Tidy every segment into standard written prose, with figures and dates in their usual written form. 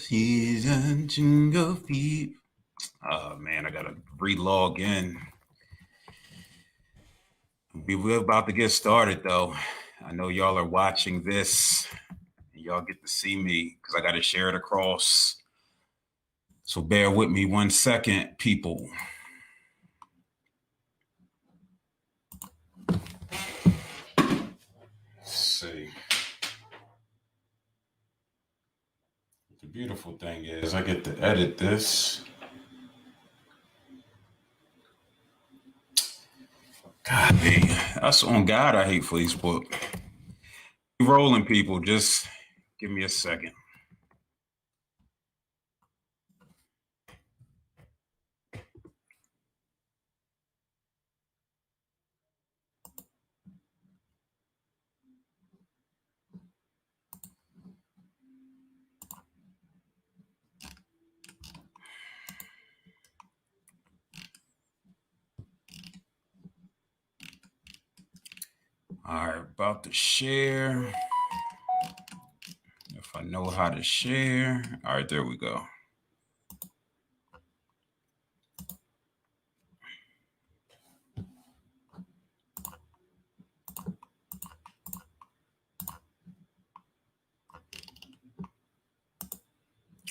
Season your feet. Oh man, I gotta re-log in. We're about to get started though. I know y'all are watching this. And y'all get to see me because I gotta share it across. So bear with me 1 second, people. Let's see. The beautiful thing is I get to edit this. God, that's on God. I hate Facebook. Rolling, people. Just give me a second. All right, about to share. If I know how to share. All right, there we go.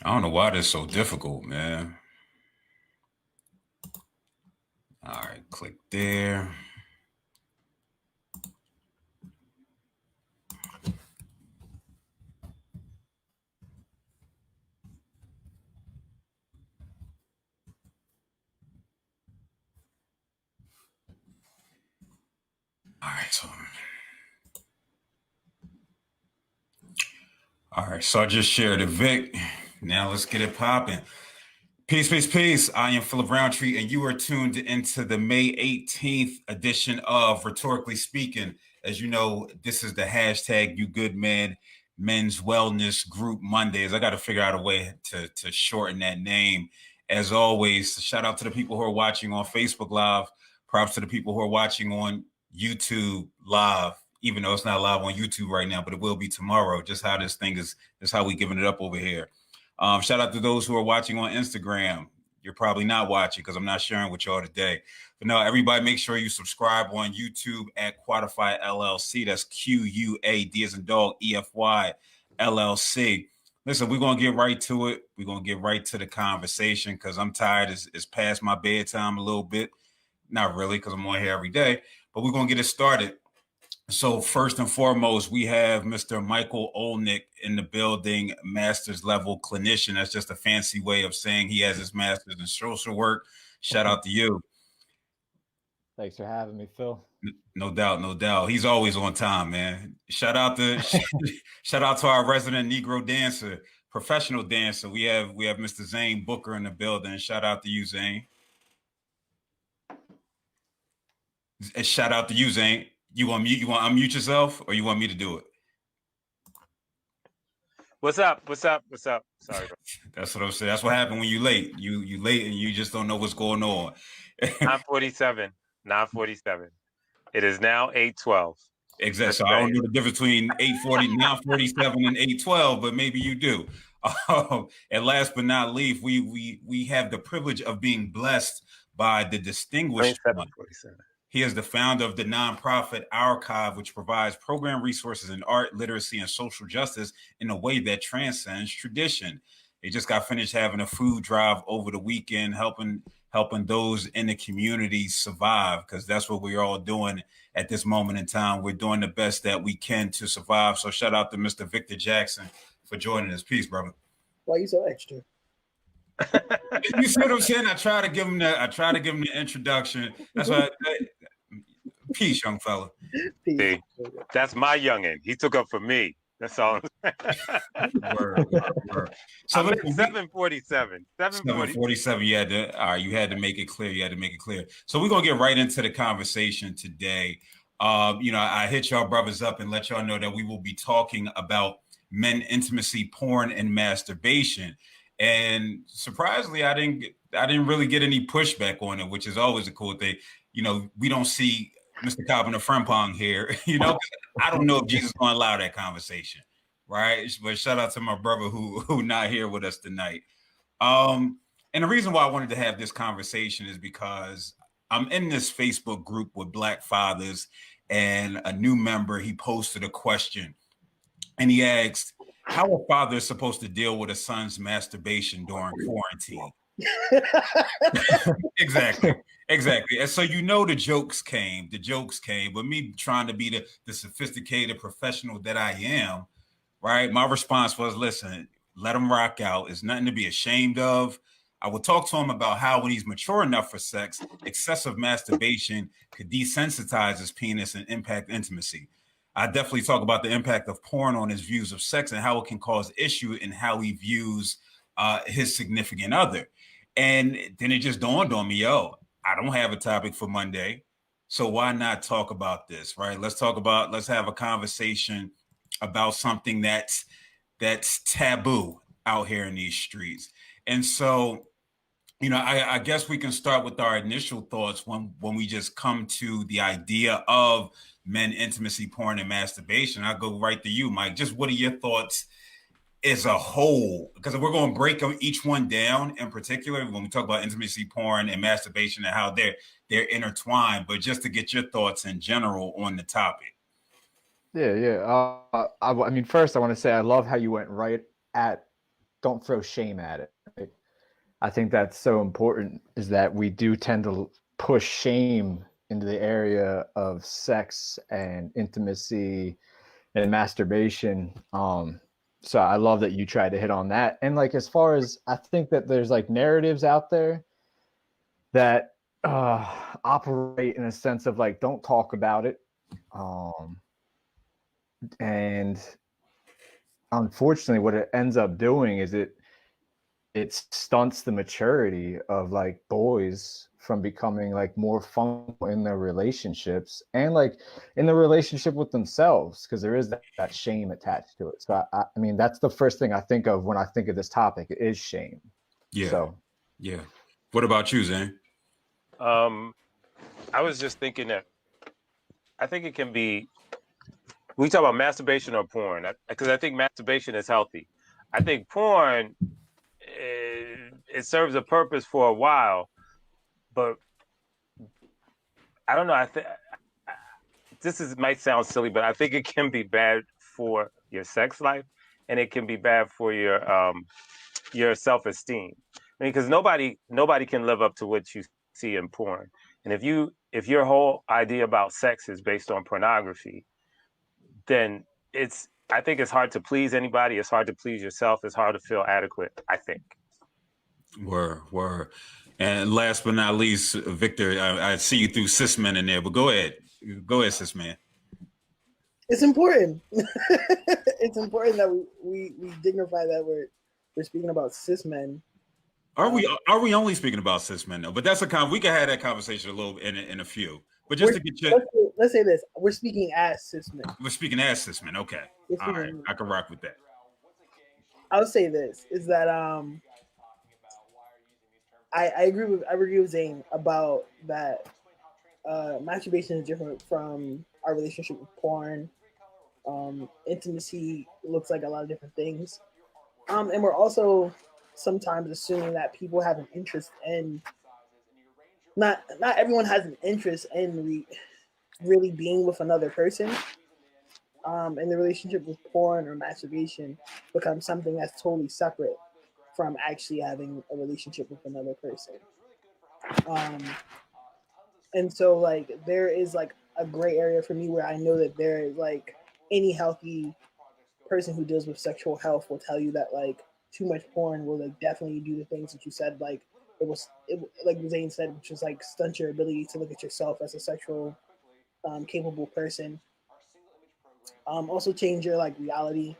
I don't know why this is so difficult, man. All right, click there. All right, so I just shared a Vic. Now let's get it popping. Peace, peace, peace. I am Phillip Roundtree, and you are tuned into the May 18th edition of Rhetorically Speaking. As you know, this is the hashtag You Good Man Men's Wellness Group Mondays. I got to figure out a way to shorten that name. As always, shout out to the people who are watching on Facebook Live. Props to the people who are watching on YouTube Live, even though it's not live on YouTube right now, but it will be tomorrow. Just how this thing is how we giving it up over here. Shout out to those who are watching on Instagram. You're probably not watching because I'm not sharing with y'all today. But no, everybody make sure you subscribe on YouTube at Quadify LLC. That's QUAD as in dog, EFY LLC. Listen, we're going to get right to it. We're going to get right to the conversation because I'm tired. It's past my bedtime a little bit. Not really because I'm on here every day. But we're going to get it started. So first and foremost, we have Mr. Michael Olnick in the building, master's level clinician. That's just a fancy way of saying he has his master's in social work. Shout out to you. Thanks for having me, Phil. No doubt, no doubt. He's always on time, man. Shout out to our resident Negro dancer, professional dancer. We have Mr. Zane Booker in the building. Shout out to you, Zane. Shout out to you, Zane. You want to unmute yourself, or you want me to do it? What's up? Sorry. That's what I'm saying. That's what happened when you late. You late and you just don't know what's going on. 9:47. It is now 8:12. Exactly. So I don't know the difference between 8:40, 9:47, and 8:12, but maybe you do. And last but not least, we have the privilege of being blessed by the distinguished one. He is the founder of the nonprofit Archive, which provides program resources in art, literacy, and social justice in a way that transcends tradition. He just got finished having a food drive over the weekend, helping those in the community survive, because that's what we're all doing at this moment in time. We're doing the best that we can to survive. So shout out to Mr. Victor Jackson for joining us. Peace, brother. Why you so extra? You see what I'm saying? I try to give him the introduction. That's why. Peace, young fella. See, that's my youngin'. He took up for me. That's all. Word. So I'm at 7:47. 7:47. You had to make it clear. So we're gonna get right into the conversation today. I hit y'all brothers up and let y'all know that we will be talking about men intimacy, porn, and masturbation. And surprisingly, I didn't really get any pushback on it, which is always a cool thing. We don't see Mr. Cobb and the Frimpong here. I don't know if Jesus is going to allow that conversation. right? But shout out to my brother who not here with us tonight. And the reason why I wanted to have this conversation is because I'm in this Facebook group with Black fathers, and a new member, he posted a question, and he asked, how a father is supposed to deal with a son's masturbation during quarantine. Exactly. And so the jokes came. But me trying to be the sophisticated professional that I am, right? My response was, listen, let him rock out. It's nothing to be ashamed of. I would talk to him about how when he's mature enough for sex, excessive masturbation could desensitize his penis and impact intimacy. I definitely talk about the impact of porn on his views of sex and how it can cause issue in how he views his significant other. And then it just dawned on me, yo, I don't have a topic for Monday. So why not talk about this, right? Let's have a conversation about something that's taboo out here in these streets. And so, I guess we can start with our initial thoughts when we just come to the idea of men intimacy porn and masturbation. I'll go right to you, Mike. Just what are your thoughts as a whole? Because we're going to break each one down in particular when we talk about intimacy porn and masturbation and how they're intertwined. But just to get your thoughts in general on the topic. Yeah. I mean, first I want to say I love how you went right at don't throw shame at it. Right? I think that's so important, is that we do tend to push shame into the area of sex and intimacy and masturbation. So I love that you tried to hit on that. And like, as far as, I think that there's like narratives out there that operate in a sense of like, don't talk about it. And unfortunately, what it ends up doing is it stunts the maturity of like boys from becoming like more functional in their relationships and like in the relationship with themselves, because there is that shame attached to it. So I mean, that's the first thing I think of when I think of this topic, is shame. Yeah. So yeah. What about you, Zane? I was just thinking that I think it can be. We talk about masturbation or porn, because I think masturbation is healthy. I think porn, it serves a purpose for a while, but I don't know. Might sound silly, but I think it can be bad for your sex life, and it can be bad for your self-esteem. I mean, because nobody can live up to what you see in porn, and if your whole idea about sex is based on pornography, then I think it's hard to please anybody. It's hard to please yourself. It's hard to feel adequate, I think. Word. And last but not least, Victor, I see you through cis men in there, but go ahead, cis man. It's important. It's important that we dignify that we're speaking about cis men. Are we only speaking about cis men though? But that's we can have that conversation a little in a few. But just to get you, let's say this: we're speaking as cis men. We're speaking as cis men. Okay, all right, I can rock with that. I'll say this is that I agree with Zane about that. Masturbation is different from our relationship with porn. Intimacy looks like a lot of different things, and we're also sometimes assuming that people have an interest in. Not everyone has an interest in really being with another person. And the relationship with porn or masturbation becomes something that's totally separate from actually having a relationship with another person. And so like there is like a gray area for me where I know that there is like any healthy person who deals with sexual health will tell you that like too much porn will like definitely do the things that you said, like it like Zane said, which is like stunt your ability to look at yourself as a sexual capable person. Also change your like reality.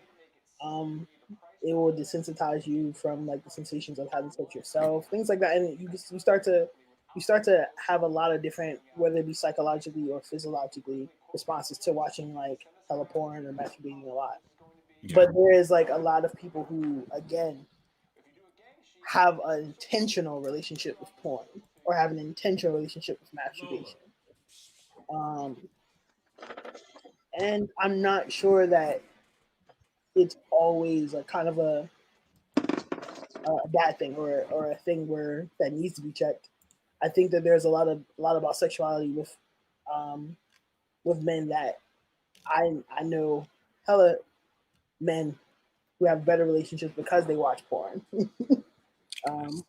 It will desensitize you from like the sensations of having sex yourself, things like that, and you start to have a lot of different, whether it be psychologically or physiologically, responses to watching like hella porn or masturbating a lot. Yeah. But there is like a lot of people who again have an intentional relationship with porn or have an intentional relationship with masturbation. And I'm not sure that it's always like kind of a bad thing or a thing where that needs to be checked. I think that there's a lot about sexuality with men that I know hella men who have better relationships because they watch porn. Who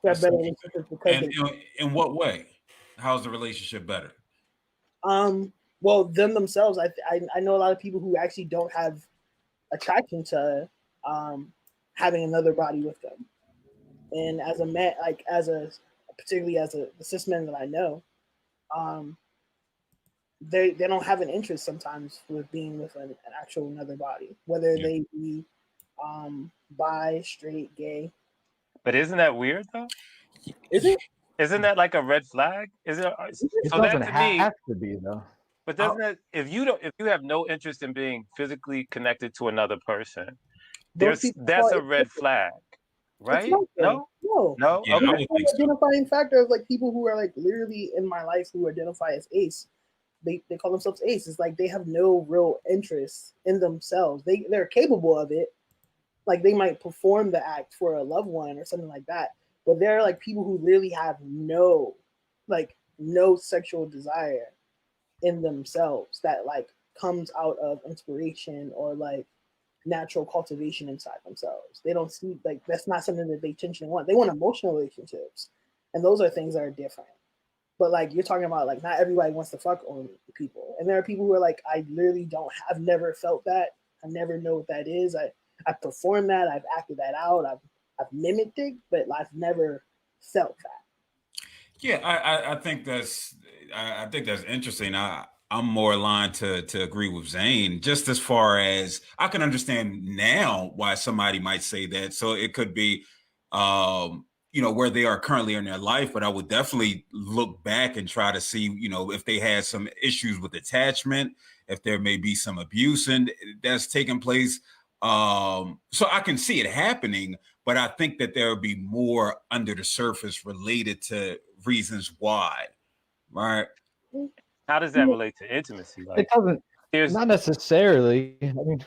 have better relationships because and in what way? How's the relationship better? Well, them themselves. I know a lot of people who actually don't have attraction to having another body with them. And as a man, like particularly as the cis men that I know, they don't have an interest sometimes with being with an actual another body, whether they be bi, straight, gay. But isn't that weird though? Is it? Isn't that like a red flag? Is it? It So that doesn't to me, have to be though. but doesn't it? If you have no interest in being physically connected to another person, Those people that's a red flag, right? No, no. Yeah, Okay. I would think so. Identifying factor of like people who are like literally in my life who identify as ace. They call themselves ace. It's like they have no real interest in themselves. They're capable of it. Like they might perform the act for a loved one or something like that. But they're like people who really have no sexual desire in themselves that like comes out of inspiration or like natural cultivation inside themselves. They don't see like that's not something that they intentionally want. They want emotional relationships, and those are things that are different. But like you're talking about, like not everybody wants to fuck on people, and there are people who are like, I literally don't. I've never felt that. I never know what that is. I performed that. I've acted that out. I've mimicked it, but I've never felt that. Yeah, I think that's interesting. I'm more aligned to agree with Zane, just as far as I can understand now why somebody might say that. So it could be where they are currently in their life, but I would definitely look back and try to see, if they had some issues with attachment, if there may be some abuse and that's taking place. So I can see it happening, but I think that there would be more under the surface related to reasons why, right? How does that relate to intimacy? Like, it doesn't. Not necessarily. I mean,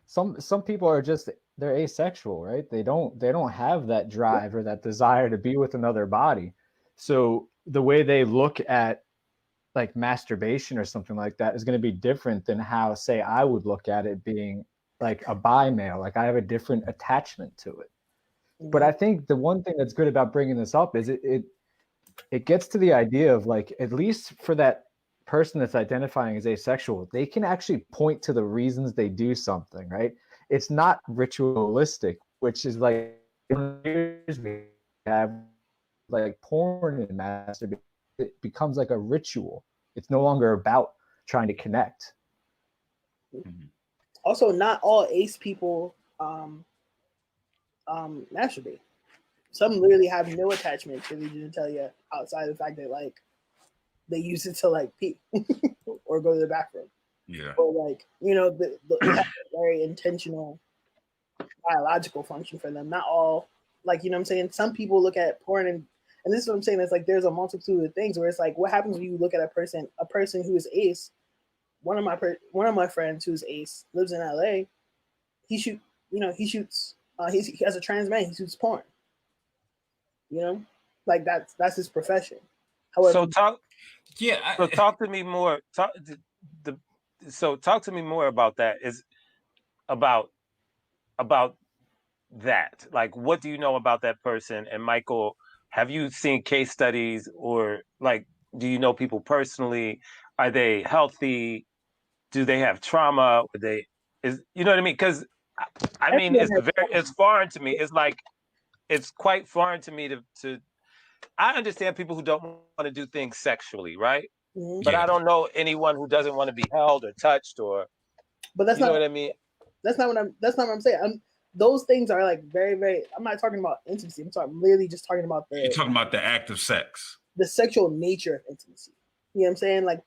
some people are just they're asexual, right? They don't have that drive or that desire to be with another body. So the way they look at like masturbation or something like that is going to be different than how, say, I would look at it being like a bi male. Like I have a different attachment to it. But I think the one thing that's good about bringing this up is it gets to the idea of like, at least for that person that's identifying as asexual, they can actually point to the reasons they do something, right? It's not ritualistic, which is like we have like porn and masturbation. It becomes like a ritual. It's no longer about trying to connect. Also, not all ace people masturbate. Some literally have no attachment to the genitalia outside of the fact that like they use it to like pee or go to the bathroom. Yeah. Or like, it has a very intentional biological function for them. Not all, like, what I'm saying? Some people look at porn and this is what I'm saying, it's like there's a multitude of things where it's like, what happens when you look at a person who is ace? One of my friends who's ace lives in LA. He shoots he has a trans man, he shoots porn. Like that's his profession. However, talk to me more. Talk to me more about that. Is about that. Like, what do you know about that person? And Michael, have you seen case studies, or like, do you know people personally? Are they healthy? Do they have trauma? You know what I mean? Because I mean, it's foreign to me. It's like it's quite foreign to me to. I understand people who don't want to do things sexually, right? Mm-hmm. But I don't know anyone who doesn't want to be held or touched or. But that's not what I mean. That's not what I'm saying. Those things are like very, very. I'm not talking about intimacy. I'm literally just talking about You're talking about the act of sex, the sexual nature of intimacy. You know what I'm saying? Like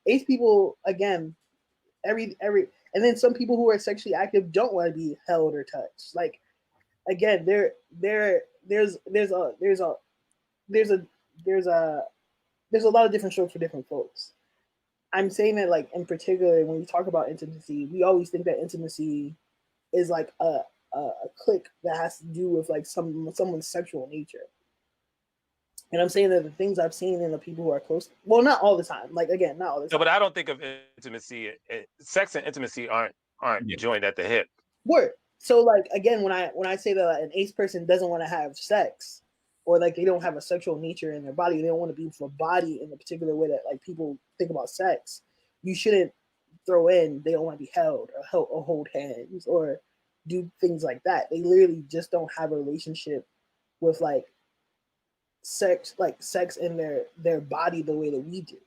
ace people, again, every, and then some people who are sexually active don't want to be held or touched. Like, again, there's a lot of different strokes for different folks. I'm saying that like in particular when we talk about intimacy, we always think that intimacy is like a click that has to do with like someone's sexual nature. And I'm saying that the things I've seen in the people who are close, well, not all the time. Like again, not all the time. No, but I don't think of intimacy. Sex and intimacy aren't joined at the hip. Word. So like again, when I say that an ace person doesn't want to have sex, or like they don't have a sexual nature in their body, they don't want to be with a body in the particular way that like people think about sex. You shouldn't throw in they don't want to be held or hold hands or do things like that. They literally just don't have a relationship with like sex in their body the way that we do.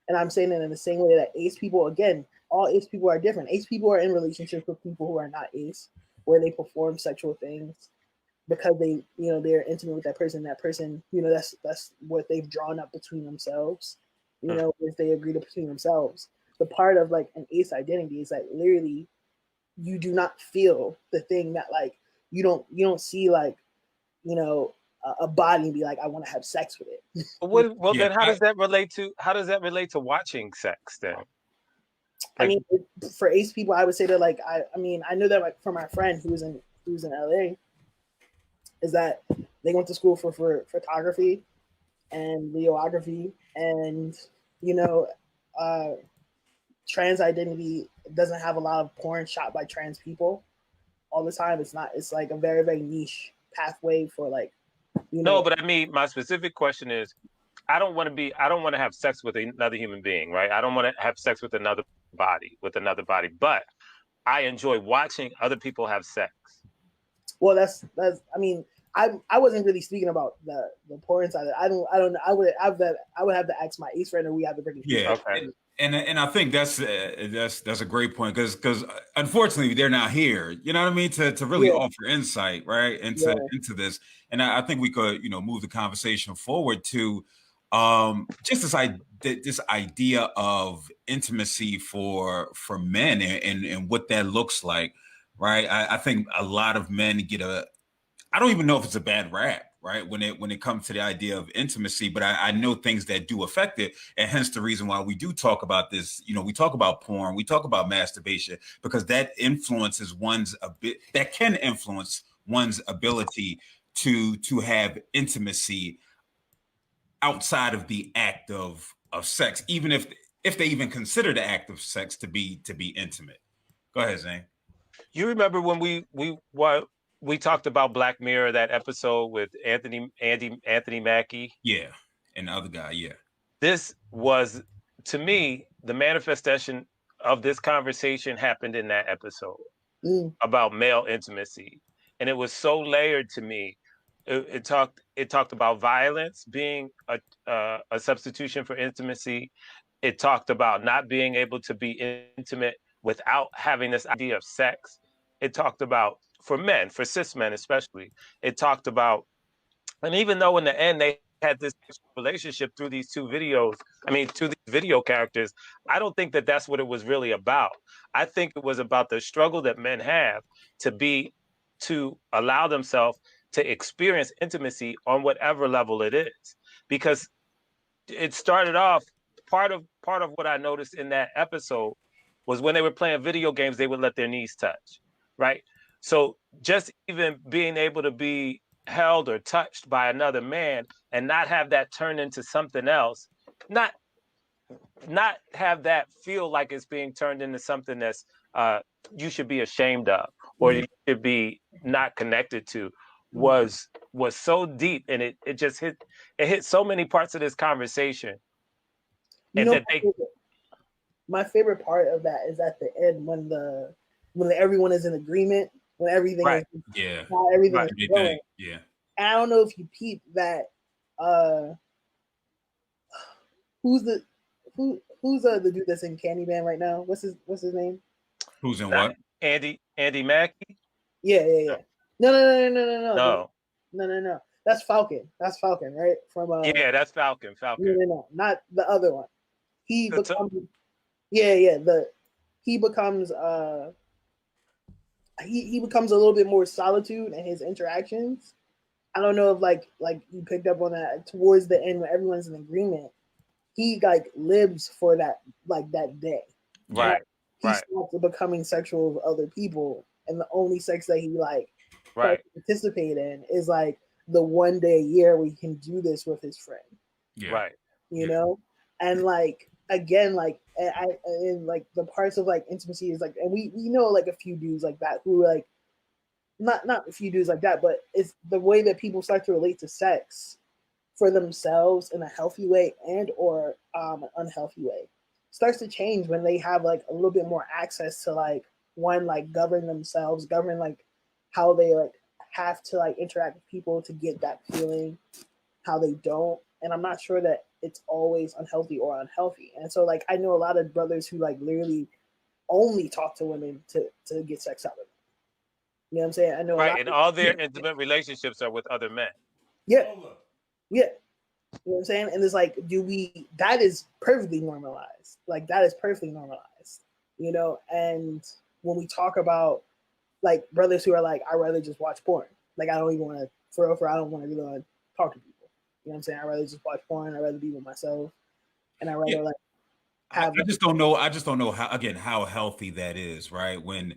And I'm saying that in the same way that ace people, again, all ace people are different. Ace people are in relationships with people who are not ace, where they perform sexual things because they, they're intimate with that person. That person, that's what they've drawn up between themselves. If they agree to between themselves. The part of like an ace identity is that literally you do not feel the thing that like you don't see like a body and be like I want to have sex with it. Well, then how does that relate to watching sex then? I mean, for ace people, I would say that like I know that like from my friend who's in LA, is that they went to school for photography and videography, and trans identity doesn't have a lot of porn shot by trans people all the time. It's like a very, very niche pathway for like, No, but I mean, my specific question is, I don't want to have sex with another human being, right? I don't want to have sex with another body, but I enjoy watching other people have sex. Well, that's, I mean, I wasn't really speaking about the porn side. I would have to ask my ace friend, or we have to bring it. Yeah. Okay. And I think that's a great point because unfortunately they're not here. You know what I mean? To really offer insight, right, into this. And I think we could move the conversation forward to just this idea of intimacy for men and what that looks like, right? I think a lot of men get I don't even know if it's a bad rap, right? When it comes to the idea of intimacy, but I know things that do affect it, and hence the reason why we do talk about this. We talk about porn, we talk about masturbation, because that influences that can influence one's ability to have intimacy outside of the act of sex, even if they even consider the act of sex to be intimate. Go ahead, Zane. You remember when we talked about Black Mirror, that episode with Anthony Mackie? Yeah, and the other guy, yeah. This was, to me, the manifestation of this conversation happened in that episode about male intimacy, and it was so layered to me. It talked about violence being a substitution for intimacy. It talked about not being able to be intimate without having this idea of sex. It talked about, for men, for cis men especially, it talked about, and even though in the end they had this relationship through these two video characters, I don't think that that's what it was really about. I think it was about the struggle that men have to allow themselves to experience intimacy on whatever level it is. Because it started off, part of what I noticed in that episode was when they were playing video games, they would let their knees touch, right? So just even being able to be held or touched by another man and not have that turn into something else, not have that feel like it's being turned into something that's you should be ashamed of or you should be not connected to, was so deep, and it just hit so many parts of this conversation. My favorite part of that is at the end when everyone is in agreement, when everything is everything is going. Yeah. And I don't know if you peep that who's the dude that's in Candyman right now? What's his name? Who's in what? Andy Mackie? Yeah. No. That's Falcon. That's Falcon, right? From that's Falcon. No, not the other one. He becomes he becomes a little bit more solitude in his interactions. I don't know if like you picked up on that towards the end when everyone's in agreement. he like lives for that like that day. Right. He starts becoming sexual with other people, and the only sex that he like participate in is like the one day a year where he can do this with his friend. Right. You know, and like again, like and like the parts of like intimacy is like, and we know like a few dudes like that who like not a few dudes like that, but it's the way that people start to relate to sex for themselves in a healthy way and or an unhealthy way starts to change when they have like a little bit more access to like one like govern themselves, govern like how they like have to like interact with people to get that feeling, how they don't. And I'm not sure that it's always unhealthy or unhealthy. And so like I know a lot of brothers who like literally only talk to women to get sex out of them. You know what I'm saying? I know a lot and all their intimate relationships are with other men. Yeah. You know what I'm saying? And it's like, that is perfectly normalized. Like that is perfectly normalized, you know? And when we talk about like brothers who are like, I'd rather just watch porn. Like I don't even want to I don't want to really talk to people. You know what I'm saying? I'd rather just watch porn. I'd rather be with myself. And I'd rather like have I just don't know how healthy that is, right? When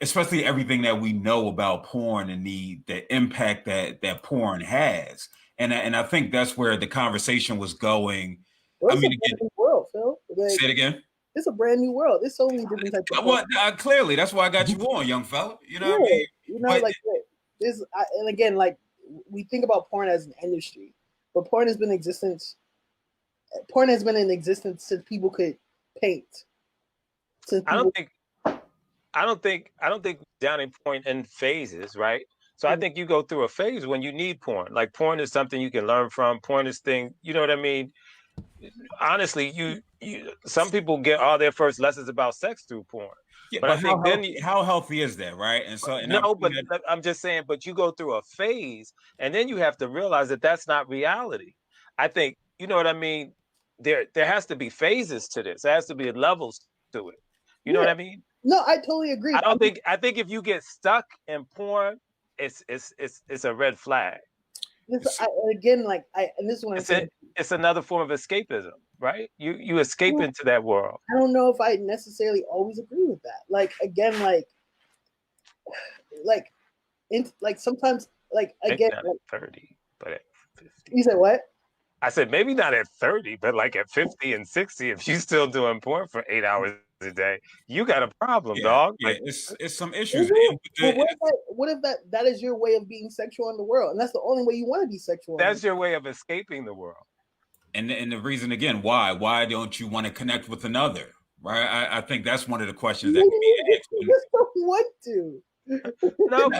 especially everything that we know about porn and the impact that porn has. And I think that's where the conversation was going. Well, it's a brand new world, Phil. Like, say it again. It's a brand new world. There's so many different types of porn. Clearly, that's why I got you on, young fella. You know what I mean? You know, like this, and again, like we think about porn as an industry, but porn has been in existence since people could paint. I don't think down in point in phases, right? So I think you go through a phase when you need porn. Like porn is something you can learn from. Porn is thing, you know what I mean? Honestly, you some people get all their first lessons about sex through porn. Yeah, but I think how healthy is that, right? And so I'm just saying, but you go through a phase and then you have to realize that that's not reality. I think, you know what I mean? There has to be phases to this. There has to be levels to it. You know what I mean? No, I totally agree. I think if you get stuck in porn, it's a red flag. And this is what I'm saying. It's another form of escapism, right? You escape into that world. I don't know if I necessarily always agree with that. Like again, like sometimes, like again, maybe not at 30, but at 50. You said what? I said maybe not at 30, but like at 50 and 60, if you're still doing porn for 8 hours a day, you got a problem, dog. Yeah, like, it's some issues. Well, what if that is your way of being sexual in the world, and that's the only way you want to be sexual? That's your way of escaping the world. And the reason again, why don't you want to connect with another? Right? I think that's one of the questions that can be asked. You just don't want to. No,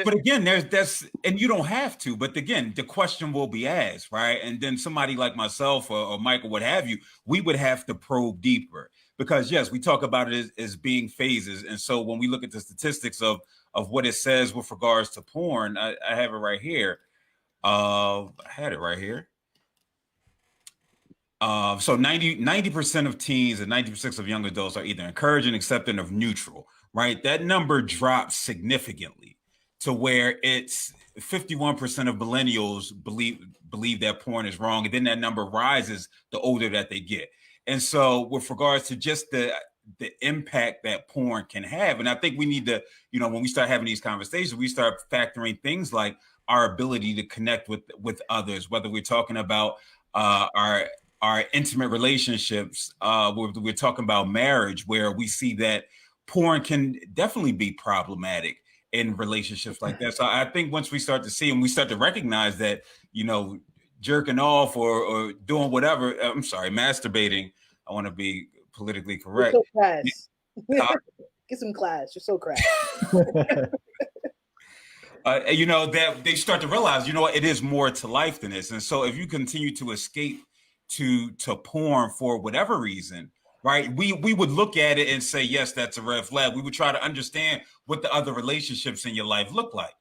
but again, that's and you don't have to. But again, the question will be asked, right? And then somebody like myself or Michael, what have you, we would have to probe deeper because yes, we talk about it as being phases. And so when we look at the statistics of what it says with regards to porn, I have it right here. I had it right here. So 90% of teens and 90% of young adults are either encouraging, accepting, or neutral, right? That number drops significantly to where it's 51% of millennials believe that porn is wrong. And then that number rises the older that they get. And so with regards to just the impact that porn can have, and I think we need to, when we start having these conversations, we start factoring things like our ability to connect with others, whether we're talking about our intimate relationships, we're talking about marriage, where we see that porn can definitely be problematic in relationships like that. So I think once we start to see and we start to recognize that, jerking off or doing whatever, I'm sorry, masturbating, I want to be politically correct. You're so crass. Get some class. You're so crass. That they start to realize, it is more to life than this. And so if you continue to escape to porn for whatever reason, right, we would look at it and say, yes, that's a red flag. We would try to understand what the other relationships in your life look like.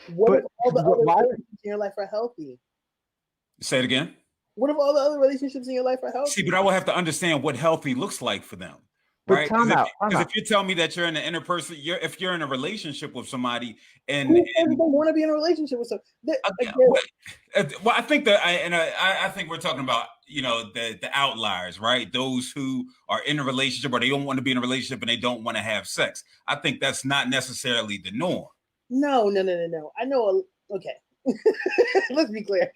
What if all the other relationships in your life are healthy? Say it again. What if all the other relationships in your life are healthy? See, but I will have to understand what healthy looks like for them, right? time out. Because if you tell me that you're in an interpersonal, if you're in a relationship with somebody, Who don't want to be in a relationship with someone? Well, I think that I think we're talking about, you know, the outliers, right? Those who are in a relationship or they don't want to be in a relationship and they don't want to have sex. I think that's not necessarily the norm. No. I know. Okay. Let's be clear.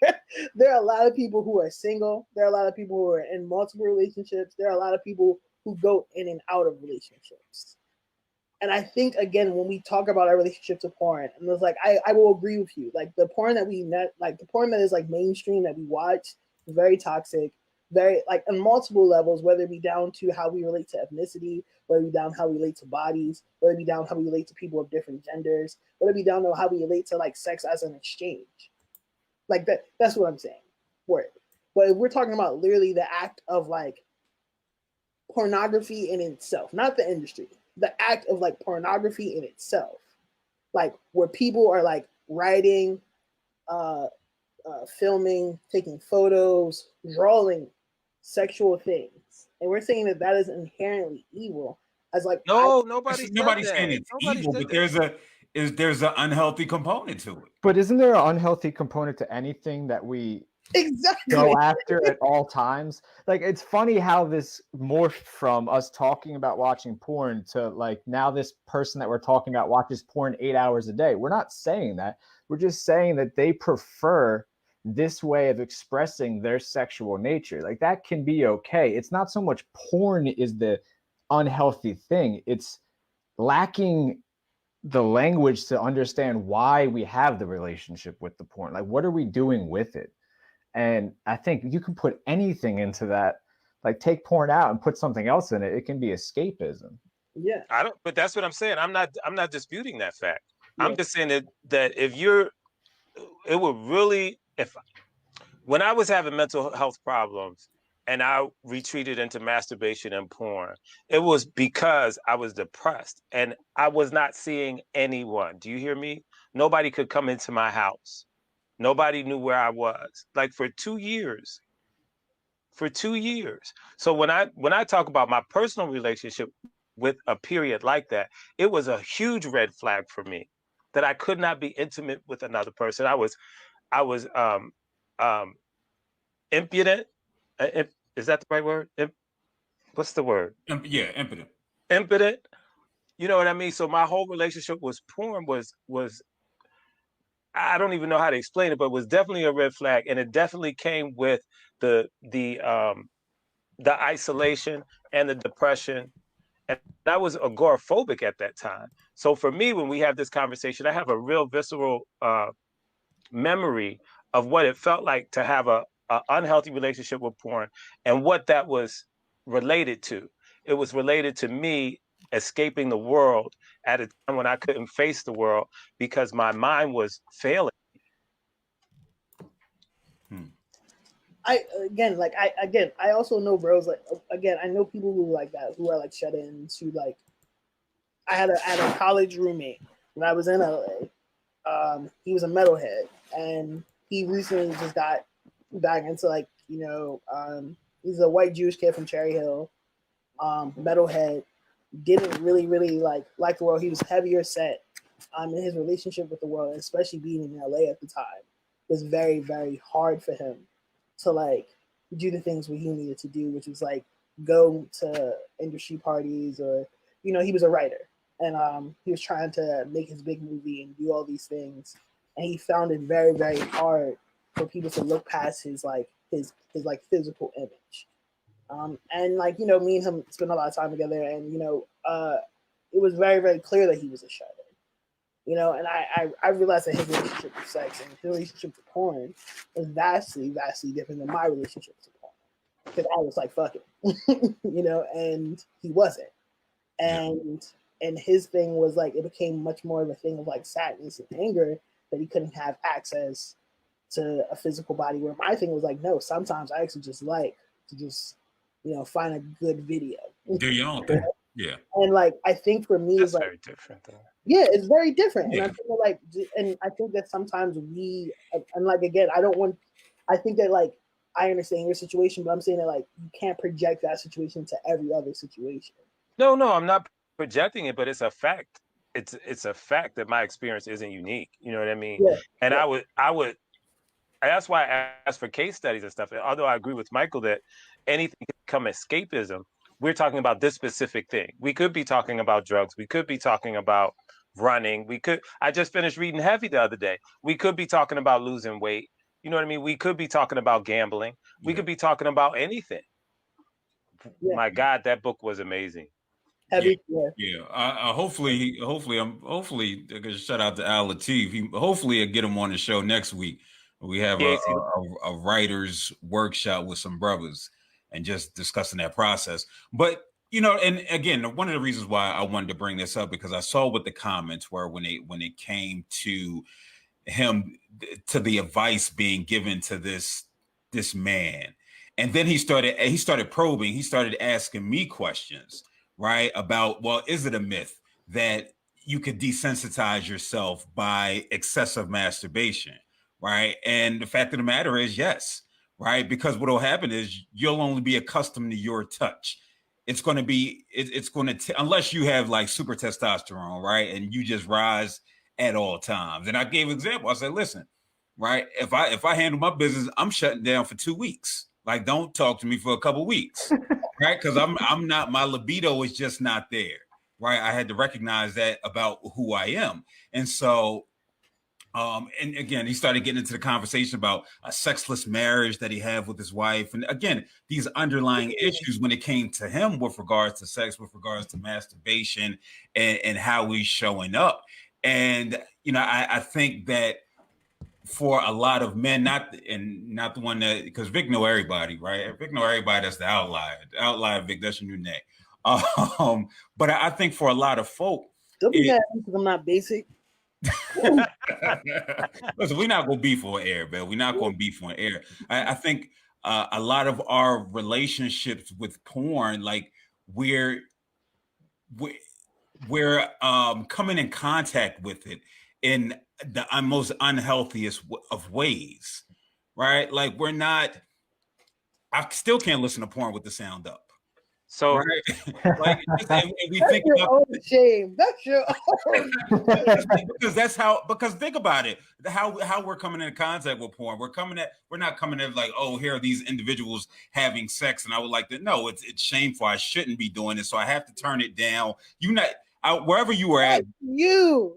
There are a lot of people who are single. There are a lot of people who are in multiple relationships. There are a lot of people who go in and out of relationships. And I think, again, when we talk about our relationship to porn, and it's like, I will agree with you. Like the porn that the porn that is like mainstream that we watch, very toxic, very like on multiple levels, whether it be down to how we relate to ethnicity, whether it be down how we relate to bodies, whether it be down how we relate to people of different genders, whether it be down to how we relate to like sex as an exchange. Like that's what I'm saying. Word. But if we're talking about literally the act of like pornography in itself, not the industry, the act of like pornography in itself, like where people are like writing, filming, taking photos, drawing sexual things, and we're saying that that is inherently evil. As like, nobody's saying it's evil, but there's an unhealthy component to it. But isn't there an unhealthy component to anything that we go after at all times? Like, it's funny how this morphed from us talking about watching porn to like now this person that we're talking about watches porn 8 hours a day. We're not saying that. We're just saying that they prefer this way of expressing their sexual nature. Like, that can be okay. It's not so much porn is the unhealthy thing. It's lacking the language to understand why we have the relationship with the porn. Like, what are we doing with it? And I think you can put anything into that. Like, take porn out and put something else in it. It can be escapism. Yeah. But that's what I'm saying. I'm not disputing that fact. Yeah. I'm just saying that it would really, when I was having mental health problems and I retreated into masturbation and porn, it was because I was depressed and I was not seeing anyone. Do you hear me? Nobody could come into my house. Nobody knew where I was, like for 2 years. So when I talk about my personal relationship with a period like that, it was a huge red flag for me that I could not be intimate with another person. I was impudent. Is that the right word? What's the word? Yeah, impotent. Impotent. You know what I mean? So my whole relationship with porn was I don't even know how to explain it, but it was definitely a red flag, and it definitely came with the isolation and the depression. And I was agoraphobic at that time. So for me, when we have this conversation, I have a real visceral memory of what it felt like to have a unhealthy relationship with porn and what that was related to. It was related to me escaping the world at a time when I couldn't face the world because my mind was failing. I also know bros like, again, I know people who like that, who are like shut in to like, I had a college roommate when I was in LA. He was a metalhead, and he recently just got back into like, he's a white Jewish kid from Cherry Hill, metalhead, didn't really like the world. He was heavier set in his relationship with the world, especially being in LA at the time. It was very, very hard for him to like do the things what he needed to do, which was like go to industry parties, or he was a writer, and he was trying to make his big movie and do all these things, and he found it very, very hard for people to look past his like physical image. And like, me and him spent a lot of time together, and it was very, very clear that he was a shut-in. And I realized that his relationship with sex and his relationship to porn was vastly, vastly different than my relationship to porn. Because I was like, fuck it, and he wasn't. And his thing was like, it became much more of a thing of like sadness and anger that he couldn't have access to a physical body, where my thing was like, no, sometimes I actually just like to just, find a good video. Do your own thing. Yeah. And like, I think for me, it's like, very different though. Yeah, it's very different. Yeah. And I feel like, and I think that sometimes and like, again, I think that like, I understand your situation, but I'm saying that like, you can't project that situation to every other situation. No, no, I'm not projecting it, but it's a fact. It's a fact that my experience isn't unique. You know what I mean? Yeah. And Yeah. I would that's why I asked for case studies and stuff. And although I agree with Michael that anything can become escapism, we're talking about this specific thing. We could be talking about drugs. We could be talking about running. I just finished reading Heavy the other day. We could be talking about losing weight. You know what I mean? We could be talking about gambling. We Yeah. could be talking about anything. Yeah. My God, that book was amazing. Heavy. Yeah. Yeah. Hopefully, hopefully, shout out to Al Latif. Hopefully, I'll get him on the show next week. We have Yeah, a writers workshop with some brothers and just discussing that process. But and again, one of the reasons why I wanted to bring this up because I saw what the comments were when it came to him, to the advice being given to this man, and then he started probing. He started asking me questions, right, about, well, is it a myth that you could desensitize yourself by excessive masturbation, right? And the fact of the matter is, yes, right, because what will happen is you'll only be accustomed to your touch. It's going to be it's going to unless you have like super testosterone, right, and you just rise at all times. And I gave an example. I said, listen, right, if I handle my business, I'm shutting down for 2 weeks. Like, don't talk to me for a couple weeks, right? Because I'm not, my libido is just not there, right? I had to recognize that about who I am. And so and again, he started getting into the conversation about a sexless marriage that he had with his wife. And again, these underlying issues when it came to him with regards to sex, with regards to masturbation and how he's showing up. And, I think that for a lot of men, not the one that, because Vic know everybody, right? Vic know everybody. That's the outlier. The outlier, Vic, that's your new name. But I think for a lot of folk, Don't be mad because I'm not basic. listen, we're not going to beef on air, man. We're not going to beef on air. I think a lot of our relationships with porn, like we're coming in contact with it in the most unhealthiest of ways, right? Like I still can't listen to porn with the sound up. So, right? Like, and we That's think your about own shame. That's your own shame. because think about it, how we're coming into contact with porn. We're not coming in like, oh, here are these individuals having sex, and I would like to know it's shameful. I shouldn't be doing it, so I have to turn it down. Wherever you were at, you.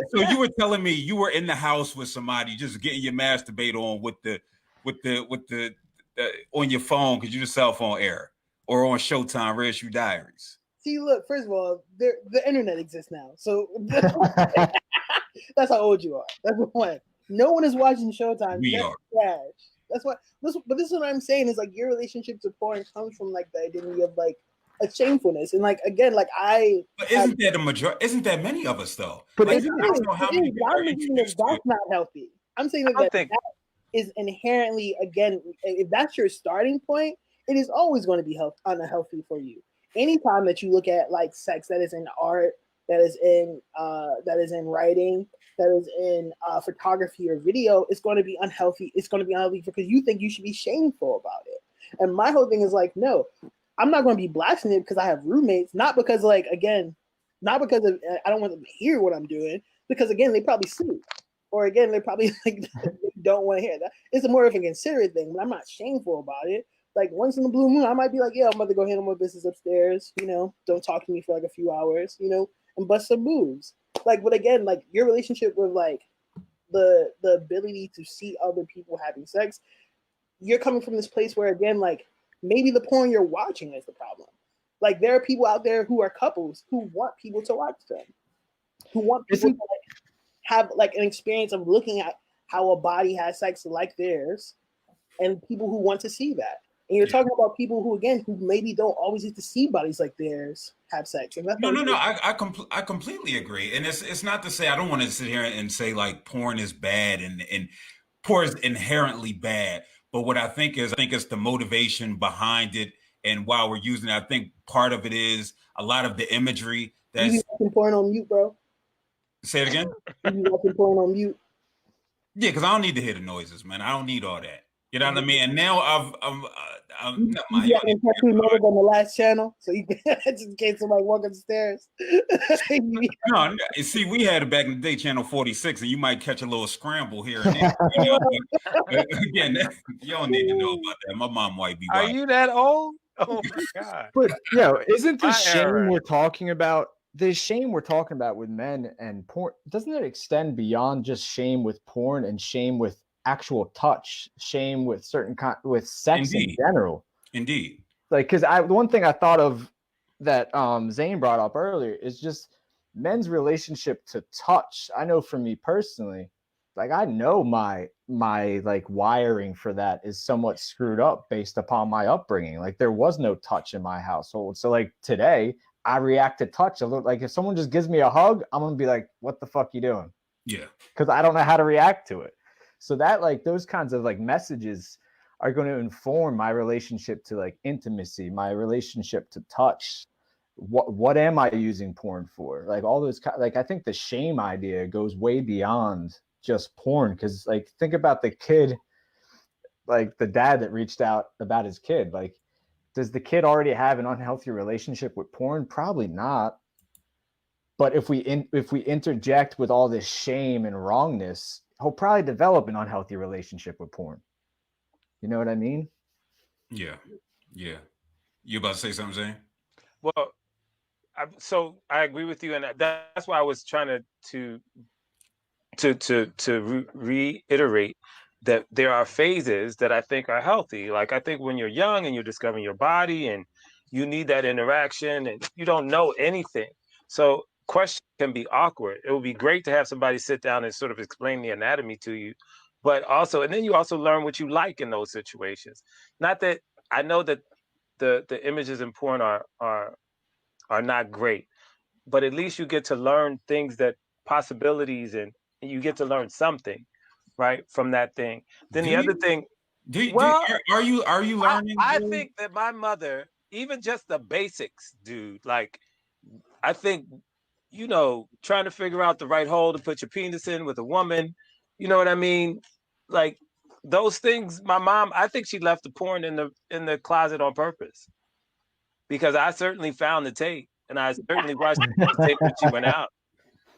So you were telling me you were in the house with somebody just getting your masturbate on with the on your phone because you're the cell phone era. Or on Showtime, Red Shoe Diaries. See, look, first of all, the internet exists now. So that's how old you are. That's the point. No one is watching Showtime. We are. Trash. That's what but this is what I'm saying is like your relationship to porn comes from like the identity of like a shamefulness. And like again, like But isn't that a majority? Isn't that many of us though? But like, I don't know how many people are introduced to it. That's not healthy. I'm saying that is inherently, again, if that's your starting point, it is always going to be unhealthy for you. Anytime that you look at like sex that is in art, that is in writing, that is in photography or video, it's going to be unhealthy. It's going to be unhealthy because you think you should be shameful about it. And my whole thing is like, no, I'm not going to be blasting it because I have roommates, not because I don't want them to hear what I'm doing, because again, they probably sleep. Or again, they're probably like they don't want to hear that. It's a more of a considerate thing, but I'm not shameful about it. Like once in the blue moon, I might be like, yeah, I'm about to go handle my business upstairs. Don't talk to me for like a few hours, and bust some moves. Like, but again, like your relationship with like the ability to see other people having sex, you're coming from this place where again, like maybe the porn you're watching is the problem. Like there are people out there who are couples who want people to watch them, who want people to have like an experience of looking at how a body has sex like theirs, and people who want to see that. And you're talking about people who maybe don't always get to see bodies like theirs have sex. And that's no. I completely agree. And it's not to say I don't want to sit here and say like porn is bad and porn is inherently bad. But what I think it's the motivation behind it. And while we're using it, I think part of it is a lot of the imagery that's watching porn on mute, bro. Say it again. You watching porn on mute? Yeah, because I don't need to hear the noises, man. I don't need all that. You know what I mean? And now Not You my, got in on the last channel, so you just in case somebody walk up the stairs. no, see, we had it back in the day, channel 46, and you might catch a little scramble here and there. You know? But, again, you don't need to know about that. My mom might be Are watching. you that old? Oh my God. But isn't the My shame era. we're talking about, the shame we're talking about with men and porn, doesn't it extend beyond just shame with porn and shame with actual touch, shame with with sex Indeed. in general? Indeed. Like, because the one thing I thought of that Zane brought up earlier is just men's relationship to touch. I know for me personally, like I know my like wiring for that is somewhat screwed up based upon my upbringing. Like there was no touch in my household. So like today I react to touch a little. Like if someone just gives me a hug, I'm gonna be like, what the fuck you doing? Yeah. Because I don't know how to react to it. So that like those kinds of like messages are going to inform my relationship to like intimacy, my relationship to touch. What am I using porn for? Like all those, like I think the shame idea goes way beyond just porn. Because like think about the kid, like the dad that reached out about his kid. Like, does the kid already have an unhealthy relationship with porn? Probably not. But if we interject with all this shame and wrongness, he'll probably develop an unhealthy relationship with porn. You know what I mean? Yeah. Yeah. You about to say something, Zane? Well, so I agree with you, and that's why I was trying to reiterate that there are phases that I think are healthy. Like I think when you're young and you're discovering your body and you need that interaction and you don't know anything, so questions can be awkward. It would be great to have somebody sit down and sort of explain the anatomy to you, but also, and then you also learn what you like in those situations. Not that I know that the images in porn are not great, but at least you get to learn things, that possibilities, and you get to learn something, right, from that thing. Then the other thing, are you learning? I think that my mother, even just the basics, dude, like I think, trying to figure out the right hole to put your penis in with a woman, you know what I mean? Like those things, my mom, I think she left the porn in the closet on purpose. Because I certainly found the tape, and I certainly watched the tape when she went out.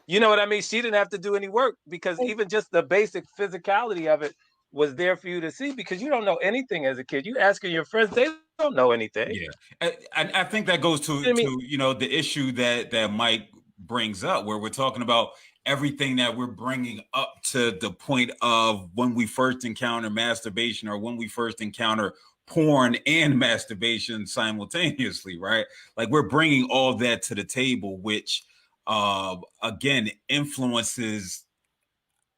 You know what I mean? She didn't have to do any work because even just the basic physicality of it was there for you to see, because you don't know anything as a kid. You asking your friends, they don't know anything. Yeah. I think that goes to the issue that Mike brings up, where we're talking about everything that we're bringing up to the point of when we first encounter masturbation, or when we first encounter porn and masturbation simultaneously, right? Like we're bringing all that to the table, which again influences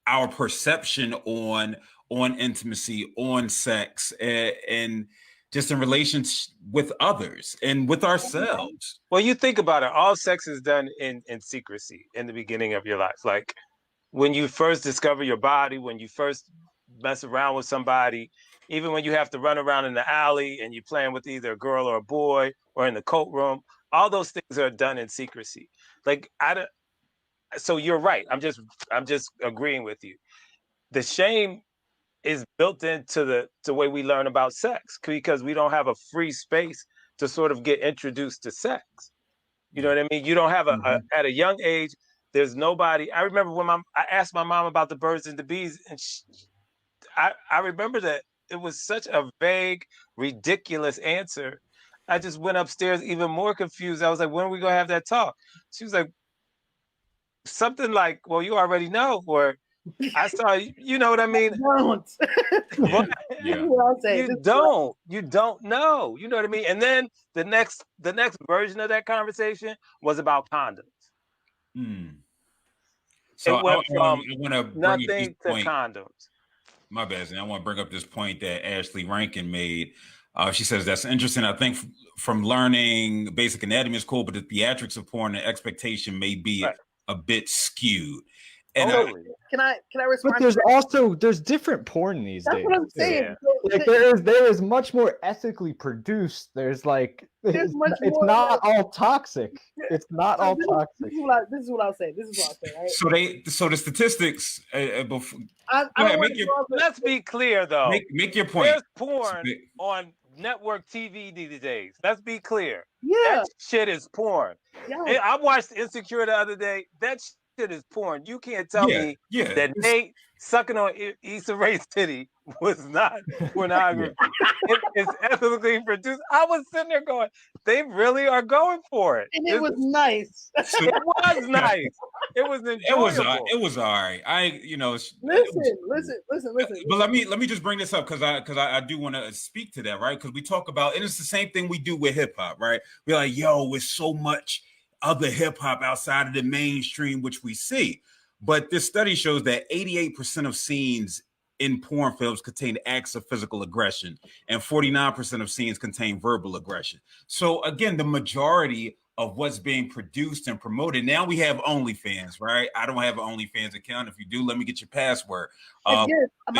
our perception on intimacy, on sex, and just in relations with others and with ourselves. Well, you think about it, all sex is done in secrecy in the beginning of your life. Like when you first discover your body, when you first mess around with somebody, even when you have to run around in the alley and you're playing with either a girl or a boy, or in the coat room, all those things are done in secrecy. Like so you're right. I'm just agreeing with you. The shame is built into the way we learn about sex, because we don't have a free space to sort of get introduced to sex. You know what I mean? You don't have at a young age, there's nobody. I remember when I asked my mom about the birds and the bees, and I remember that it was such a vague, ridiculous answer. I just went upstairs even more confused. I was like, when are we going to have that talk? She was like, something like, well, you already know, or I saw, you know what I mean? Don't. Yeah. You don't know. You know what I mean? And then the next version of that conversation was about condoms. So it went from I want to bring up nothing this point. to condoms. My bad. And I want to bring up this point that Ashley Rankin made. She says that's interesting. I think from learning basic anatomy is cool, but the theatrics of porn and expectation may be a bit skewed. And can I respond? But there's different porn these days. That's what I'm saying. Yeah. Like there is much more ethically produced. It's not all toxic. It's not all toxic. This is what I'll say. Right? So the statistics. Let's be clear though. Make your point. There's porn on network TV these days. Let's be clear. Yeah. That shit is porn. Yeah. I watched Insecure the other day. That shit is porn. You can't tell me that it's- Nate sucking on Issa Rae's titty was not pornography. It's ethically produced. I was sitting there going, they really are going for it. And it was nice. It was nice. It was enjoyable. It was all right. Listen. But let me just bring this up because I do want to speak to that, right? Because we talk about, and it's the same thing we do with hip hop, right? We're like, yo, with so much other hip hop outside of the mainstream, which we see. But this study shows that 88% of scenes in porn films contain acts of physical aggression, and 49% of scenes contain verbal aggression. So again, the majority of what's being produced and promoted. Now we have OnlyFans, right? I don't have an OnlyFans account. If you do, let me get your password. My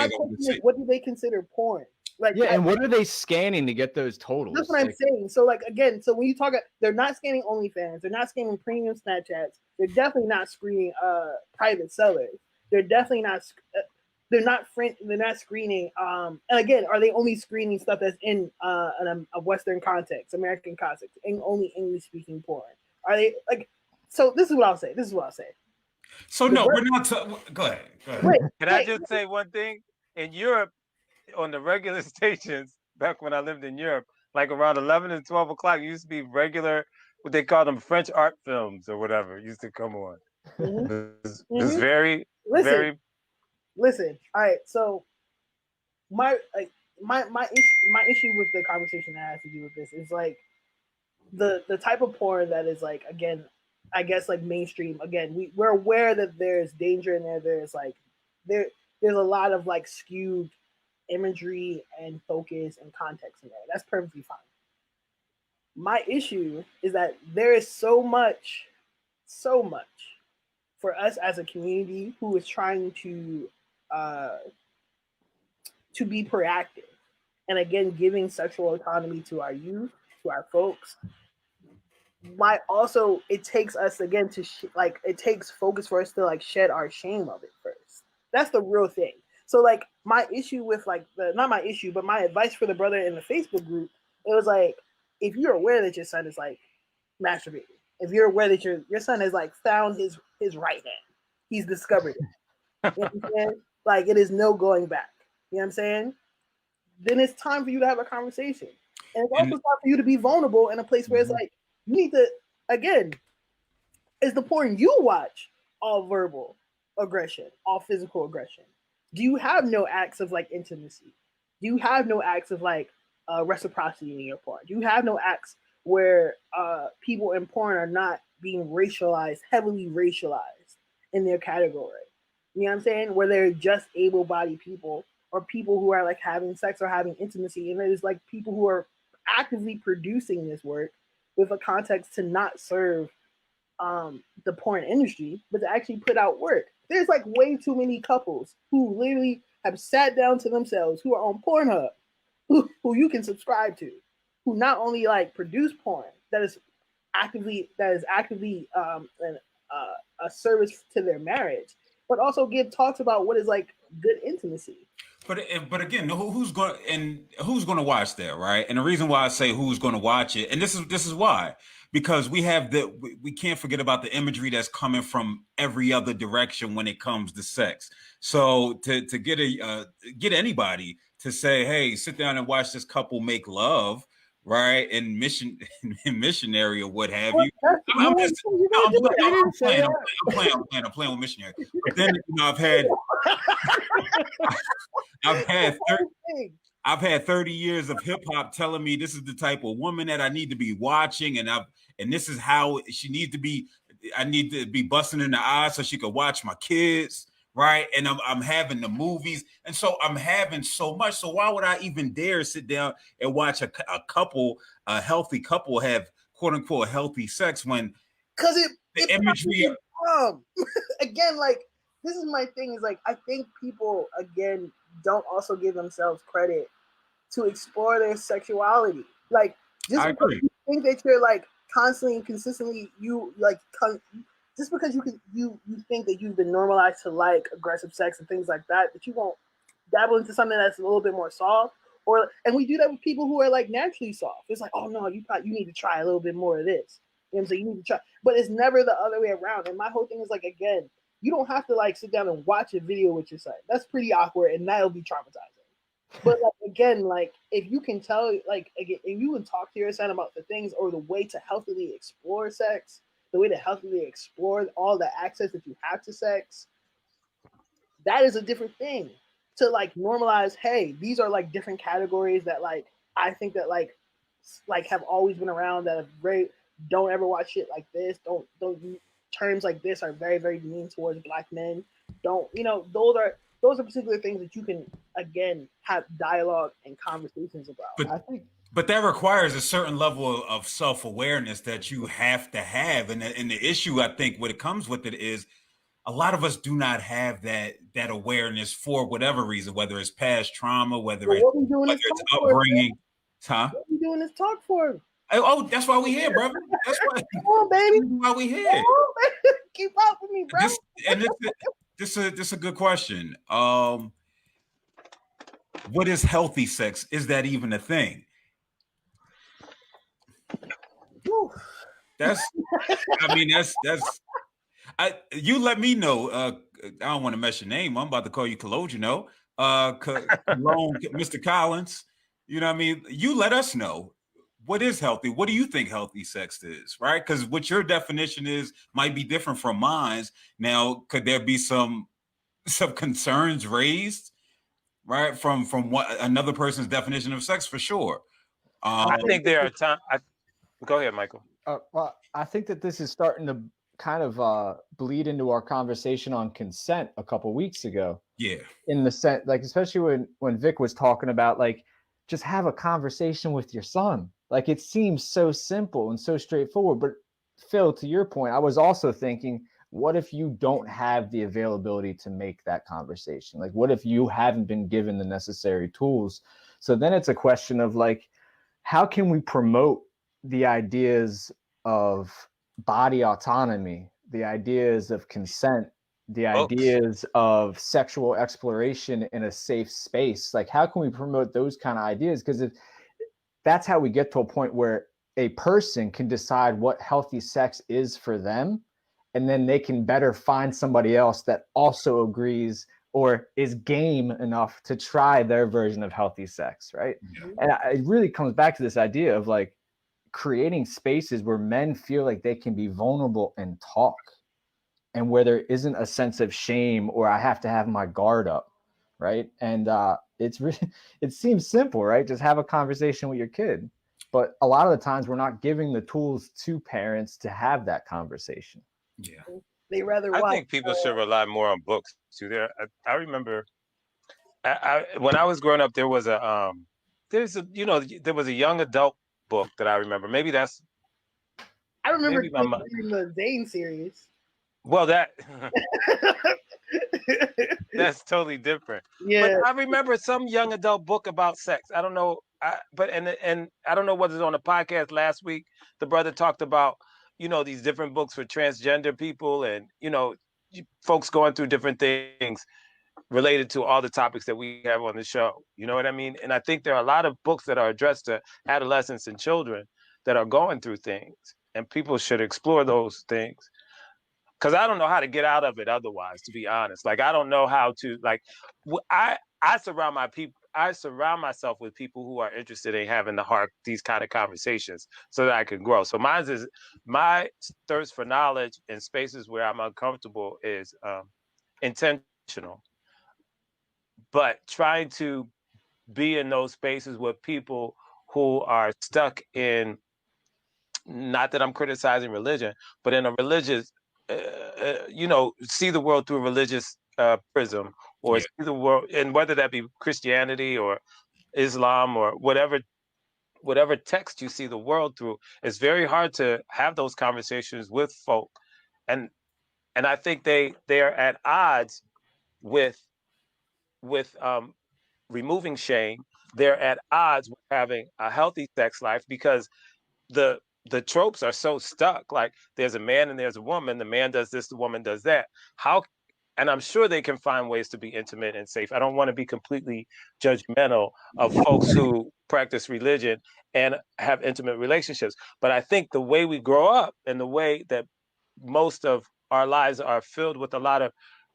question is, what do they consider porn? Like, yeah, and what are they scanning to get those totals? That's what I'm saying. So, like, again, so when you talk, they're not scanning OnlyFans, they're not scanning premium Snapchats, they're definitely not screening private sellers. They're definitely not. They're not screening. And again, are they only screening stuff that's in a Western context, American context, and only English speaking porn? Are they like? So this is what I'll say. So no, we're not. Go ahead. Can I just say one thing? In Europe, on the regular stations, back when I lived in Europe, like around 11 and 12 o'clock, used to be regular, what they call them French art films or whatever, used to come on. It's very. Listen, all right. So my issue with the conversation that has to do with this is like the type of porn that is like, again, I guess like mainstream. Again, we're aware that there's danger in there. There's like there's a lot of like skewed imagery and focus and context in there. That's perfectly fine. My issue is that there is so much for us as a community who is trying to be proactive, and again, giving sexual autonomy to our youth, to our folks. It takes us again to it takes focus for us to like shed our shame of it first. That's the real thing. So like my issue with like not my issue, but my advice for the brother in the Facebook group, it was like, if you're aware that your son is like masturbating, if you're aware that your son has like found his right hand, he's discovered it. You know what I'm saying? Like, it is no going back. You know what I'm saying? Then it's time for you to have a conversation. And it's also time for you to be vulnerable in a place where it's like, you need to, again, is the porn you watch all verbal aggression, all physical aggression? Do you have no acts of like intimacy? Do you have no acts of like reciprocity in your porn? Do you have no acts where people in porn are not being racialized, heavily racialized in their category? You know what I'm saying? Where they're just able-bodied people, or people who are like having sex or having intimacy, and there's like people who are actively producing this work with a context to not serve the porn industry, but to actually put out work. There's like way too many couples who literally have sat down to themselves, who are on Pornhub, who you can subscribe to, who not only like produce porn that is actively a service to their marriage, but also give talks about what is like good intimacy. But again, who's going to watch that, right? And the reason why I say who's going to watch it, and this is why, because we can't forget about the imagery that's coming from every other direction when it comes to sex. So to get anybody to say, hey, sit down and watch this couple make love, right, in missionary or what have you. I'm playing with missionary. But then I've had 30 years of hip hop telling me this is the type of woman that I need to be watching, and this is how she needs to be. I need to be busting in the eyes so she could watch my kids, right? And I'm having the movies, and so I'm having so much. So why would I even dare sit down and watch a healthy couple have quote unquote healthy sex when the imagery again, like, this is my thing, is like, I think people again don't also give themselves credit to explore their sexuality. Like, just because you think that you're like constantly and consistently, just because you think that you've been normalized to like aggressive sex and things like that, that you won't dabble into something that's a little bit more soft, And we do that with people who are like naturally soft. It's like, oh no, you need to try a little bit more of this. You know what I'm saying? You need to try, but it's never the other way around. And my whole thing is like, again, you don't have to like sit down and watch a video with your son. That's pretty awkward, and that'll be traumatizing. But like again, like if you can tell, like again, if you can talk to your son about the things or the way to healthily explore sex, the way to healthily explore all the access that you have to sex, that is a different thing. To like normalize, hey, these are like different categories that like I think that like have always been around that are very don't ever watch shit like this. Don't terms like this are very, very mean towards black men. Don't those are particular things that you can again have dialogue and conversations about. But I think but that requires a certain level of self-awareness that you have to have. And the issue, I think, what it comes with it is a lot of us do not have that awareness for whatever reason, whether it's past trauma, whether it's upbringing. Huh? What are we doing this talk for? Oh, that's why we here, brother. That's why. Come on, baby. That's why we here. Keep up with me, bro. This is a good question. What is healthy sex? Is that even a thing? That's you let me know. I don't want to mess your name. I'm about to call you Cologne, Mr. Collins. You know what I mean? You let us know. What is healthy? What do you think healthy sex is, right? Because what your definition is might be different from mine. Now, could there be some concerns raised, right, from what another person's definition of sex? For sure. I think there are times. Go ahead, Michael. Well, I think that this is starting to kind of bleed into our conversation on consent a couple weeks ago. Yeah. In the sense, like, especially when Vic was talking about, like, just have a conversation with your son. Like, it seems so simple and so straightforward. But Phil, to your point, I was also thinking, what if you don't have the availability to make that conversation? Like, what if you haven't been given the necessary tools? So then it's a question of, like, how can we promote the ideas of body autonomy, the ideas of consent, the ideas of sexual exploration in a safe space? Like, how can we promote those kind of ideas? Because that's how we get to a point where a person can decide what healthy sex is for them, and then they can better find somebody else that also agrees or is game enough to try their version of healthy sex, right? Yeah. And it really comes back to this idea of, like, creating spaces where men feel like they can be vulnerable and talk, and where there isn't a sense of shame or I have to have my guard up, right? And it's really, it seems simple, right? Just have a conversation with your kid. But a lot of the times we're not giving the tools to parents to have that conversation. Yeah. They rather I think people should rely more on books too. I remember when I was growing up, there was a young adult book that I remember. Maybe that's. I remember reading the Zane series. Well, that's totally different. Yeah. But I remember some young adult book about sex. I don't know. And I don't know what was on the podcast last week. The brother talked about, these different books for transgender people and, folks going through different things related to all the topics that we have on the show. You know what I mean? And I think there are a lot of books that are addressed to adolescents and children that are going through things, and people should explore those things. Because I don't know how to get out of it otherwise, to be honest. Like, I don't know how to, like, I surround myself with people who are interested in having these kind of conversations so that I can grow. So my thirst for knowledge in spaces where I'm uncomfortable is intentional. But trying to be in those spaces with people who are stuck in, not that I'm criticizing religion, but in a religious, see the world through a religious prism, or see the world, and whether that be Christianity or Islam or whatever text you see the world through, it's very hard to have those conversations with folk, and I think they are at odds with removing shame. They're at odds with having a healthy sex life, because the tropes are so stuck. Like, there's a man and there's a woman. The man does this, the woman does that. How and I'm sure they can find ways to be intimate and safe. I don't want to be completely judgmental of folks who practice religion and have intimate relationships. But I think the way we grow up and the way that most of our lives are filled with a lot of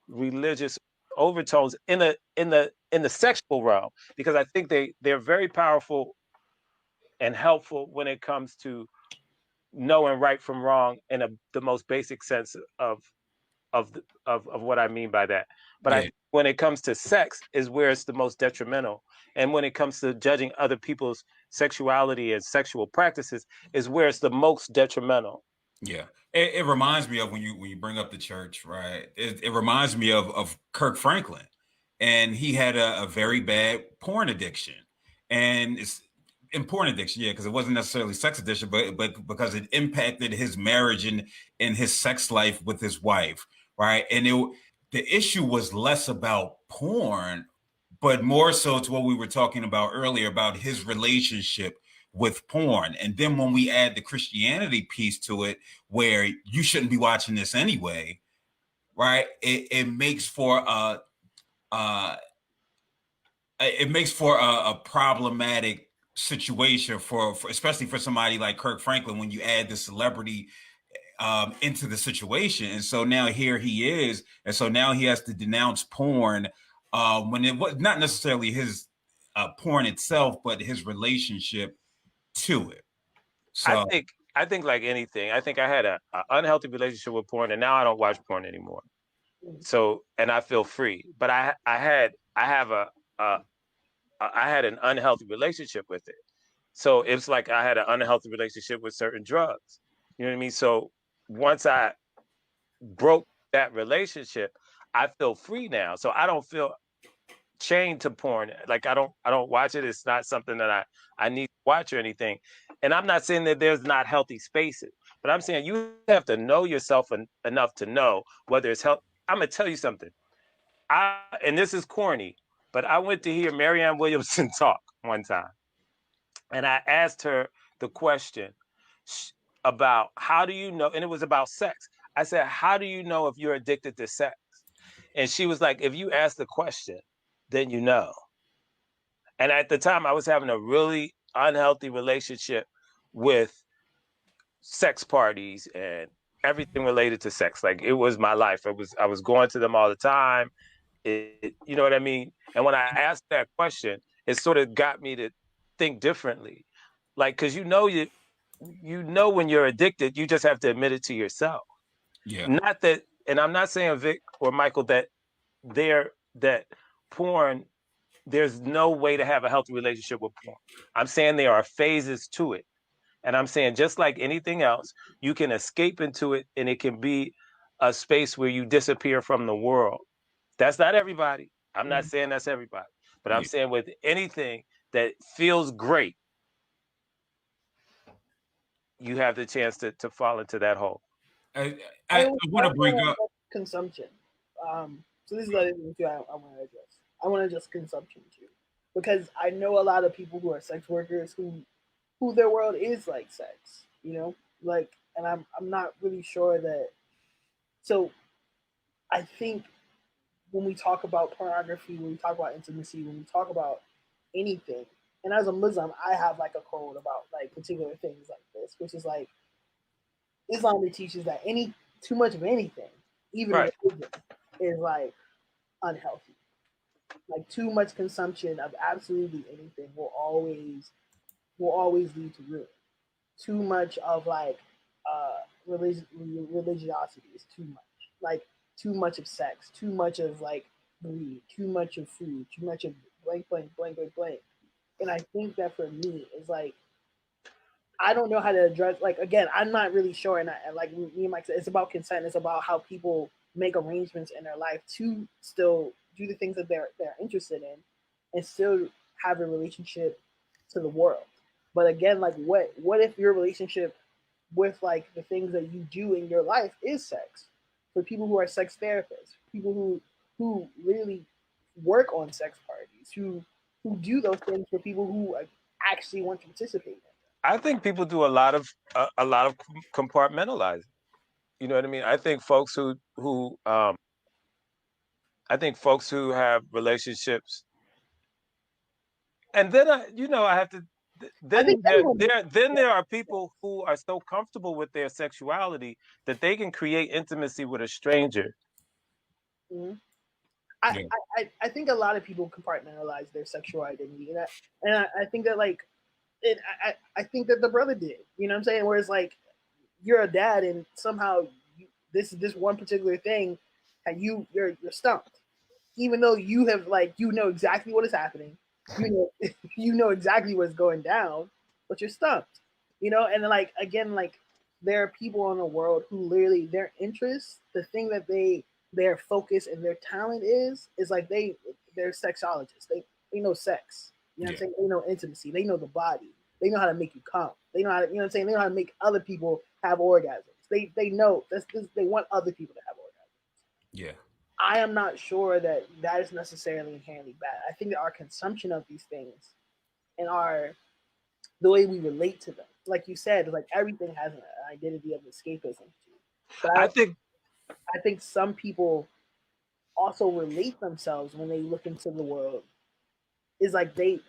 religious overtones in the sexual realm, because I think they're very powerful and helpful when it comes to knowing right from wrong in the most basic sense of what I mean by that. But Yeah. when it comes to sex is where it's the most detrimental. And when it comes to judging other people's sexuality and sexual practices is where it's the most detrimental. Yeah, it reminds me of when you bring up the church, right? It reminds me of Kirk Franklin, and he had a very bad porn addiction, and it's in porn addiction, yeah, because it wasn't necessarily sex addiction, but because it impacted his marriage and his sex life with his wife, right? And the issue was less about porn, but more so to what we were talking about earlier about his relationship with porn. And then when we add the Christianity piece to it, where you shouldn't be watching this anyway, right? It makes for a problematic situation for especially for somebody like Kirk Franklin when you add the celebrity into the situation. And so now here he is, and so now he has to denounce porn when it was not necessarily his porn itself, but his relationship to it. So I think like anything, I think I had a unhealthy relationship with porn, and now I don't watch porn anymore. So, and I feel free. But I had an unhealthy relationship with it. So it's like I had an unhealthy relationship with certain drugs. You know what I mean? So once I broke that relationship, I feel free now. So I don't feel chained to porn. Like I don't watch it. It's not something that I need to watch or anything. And I'm not saying that there's not healthy spaces, but I'm saying you have to know yourself enough to know whether it's health. I'm gonna tell you something. And this is corny, but I went to hear Marianne Williamson talk one time, and I asked her the question about how do you know, and it was about sex. I said, how do you know if you're addicted to sex? And she was like, if you ask the question, then you know. And at the time, I was having a really unhealthy relationship with sex parties and everything related to sex. Like it was my life. I was going to them all the time. You know what I mean? And when I asked that question, it sort of got me to think differently. Like, cause you know when you're addicted, you just have to admit it to yourself. yeah, Not that, and I'm not saying Vic or Michael that porn, there's no way to have a healthy relationship with porn. I'm saying there are phases to it. And I'm saying just like anything else, you can escape into it and it can be a space where you disappear from the world. That's not everybody. I'm not saying that's everybody. But I'm yeah. saying with anything that feels great, you have the chance to fall into that hole. I want to bring up. consumption. So this is the other thing too. I want to address. I want to address consumption too, because I know a lot of people who are sex workers who their world is like sex. You know, like, and I'm not really sure that. So I think when we talk about pornography, when we talk about intimacy, when we talk about anything, and as a Muslim, I have like a code about like particular things like this, which is like Islam teaches that any too much of anything, even Right. religion, is like unhealthy. Like too much consumption of absolutely anything will always lead to ruin. Too much of like religiosity is too much. Like too much of sex, too much of like greed, too much of food, too much of blank, blank, blank, blank, blank. And I think that for me is like I don't know how to address. Like again, I'm not really sure. And like me and Mike said, it's about consent. It's about how people make arrangements in their life to still do the things that they're interested in, and still have a relationship to the world. But again, like what if your relationship with like the things that you do in your life is sex? For people who are sex therapists, people who really work on sex parties, who do those things for people who actually want to participate in. I think people do a lot of compartmentalizing. You know what I mean? I think folks who I think folks who have relationships, and then I have to. Then there are people who are so comfortable with their sexuality that they can create intimacy with a stranger. Mm-hmm. Yeah. I think a lot of people compartmentalize their sexual identity, and I think that like I think that the brother did. You know what I'm saying? Whereas like you're a dad, and somehow this one particular thing, and you're stumped, even though you have like you know exactly what is happening, you know you know exactly what's going down, but you're stumped. You know, and then, like again, like there are people in the world who literally their interests, the thing that their focus and their talent is like they're sexologists. They know sex. You know what I'm saying? They know intimacy. They know the body. They know how to make you come. They know how to, you know what I'm saying? They know how to make other people have orgasms. They know they want other people to have orgasms. Yeah. I am not sure that that is necessarily inherently bad. I think that our consumption of these things and the way we relate to them, like you said, like everything has an identity of escapism. But I think some people also relate themselves when they look into the world. Is like they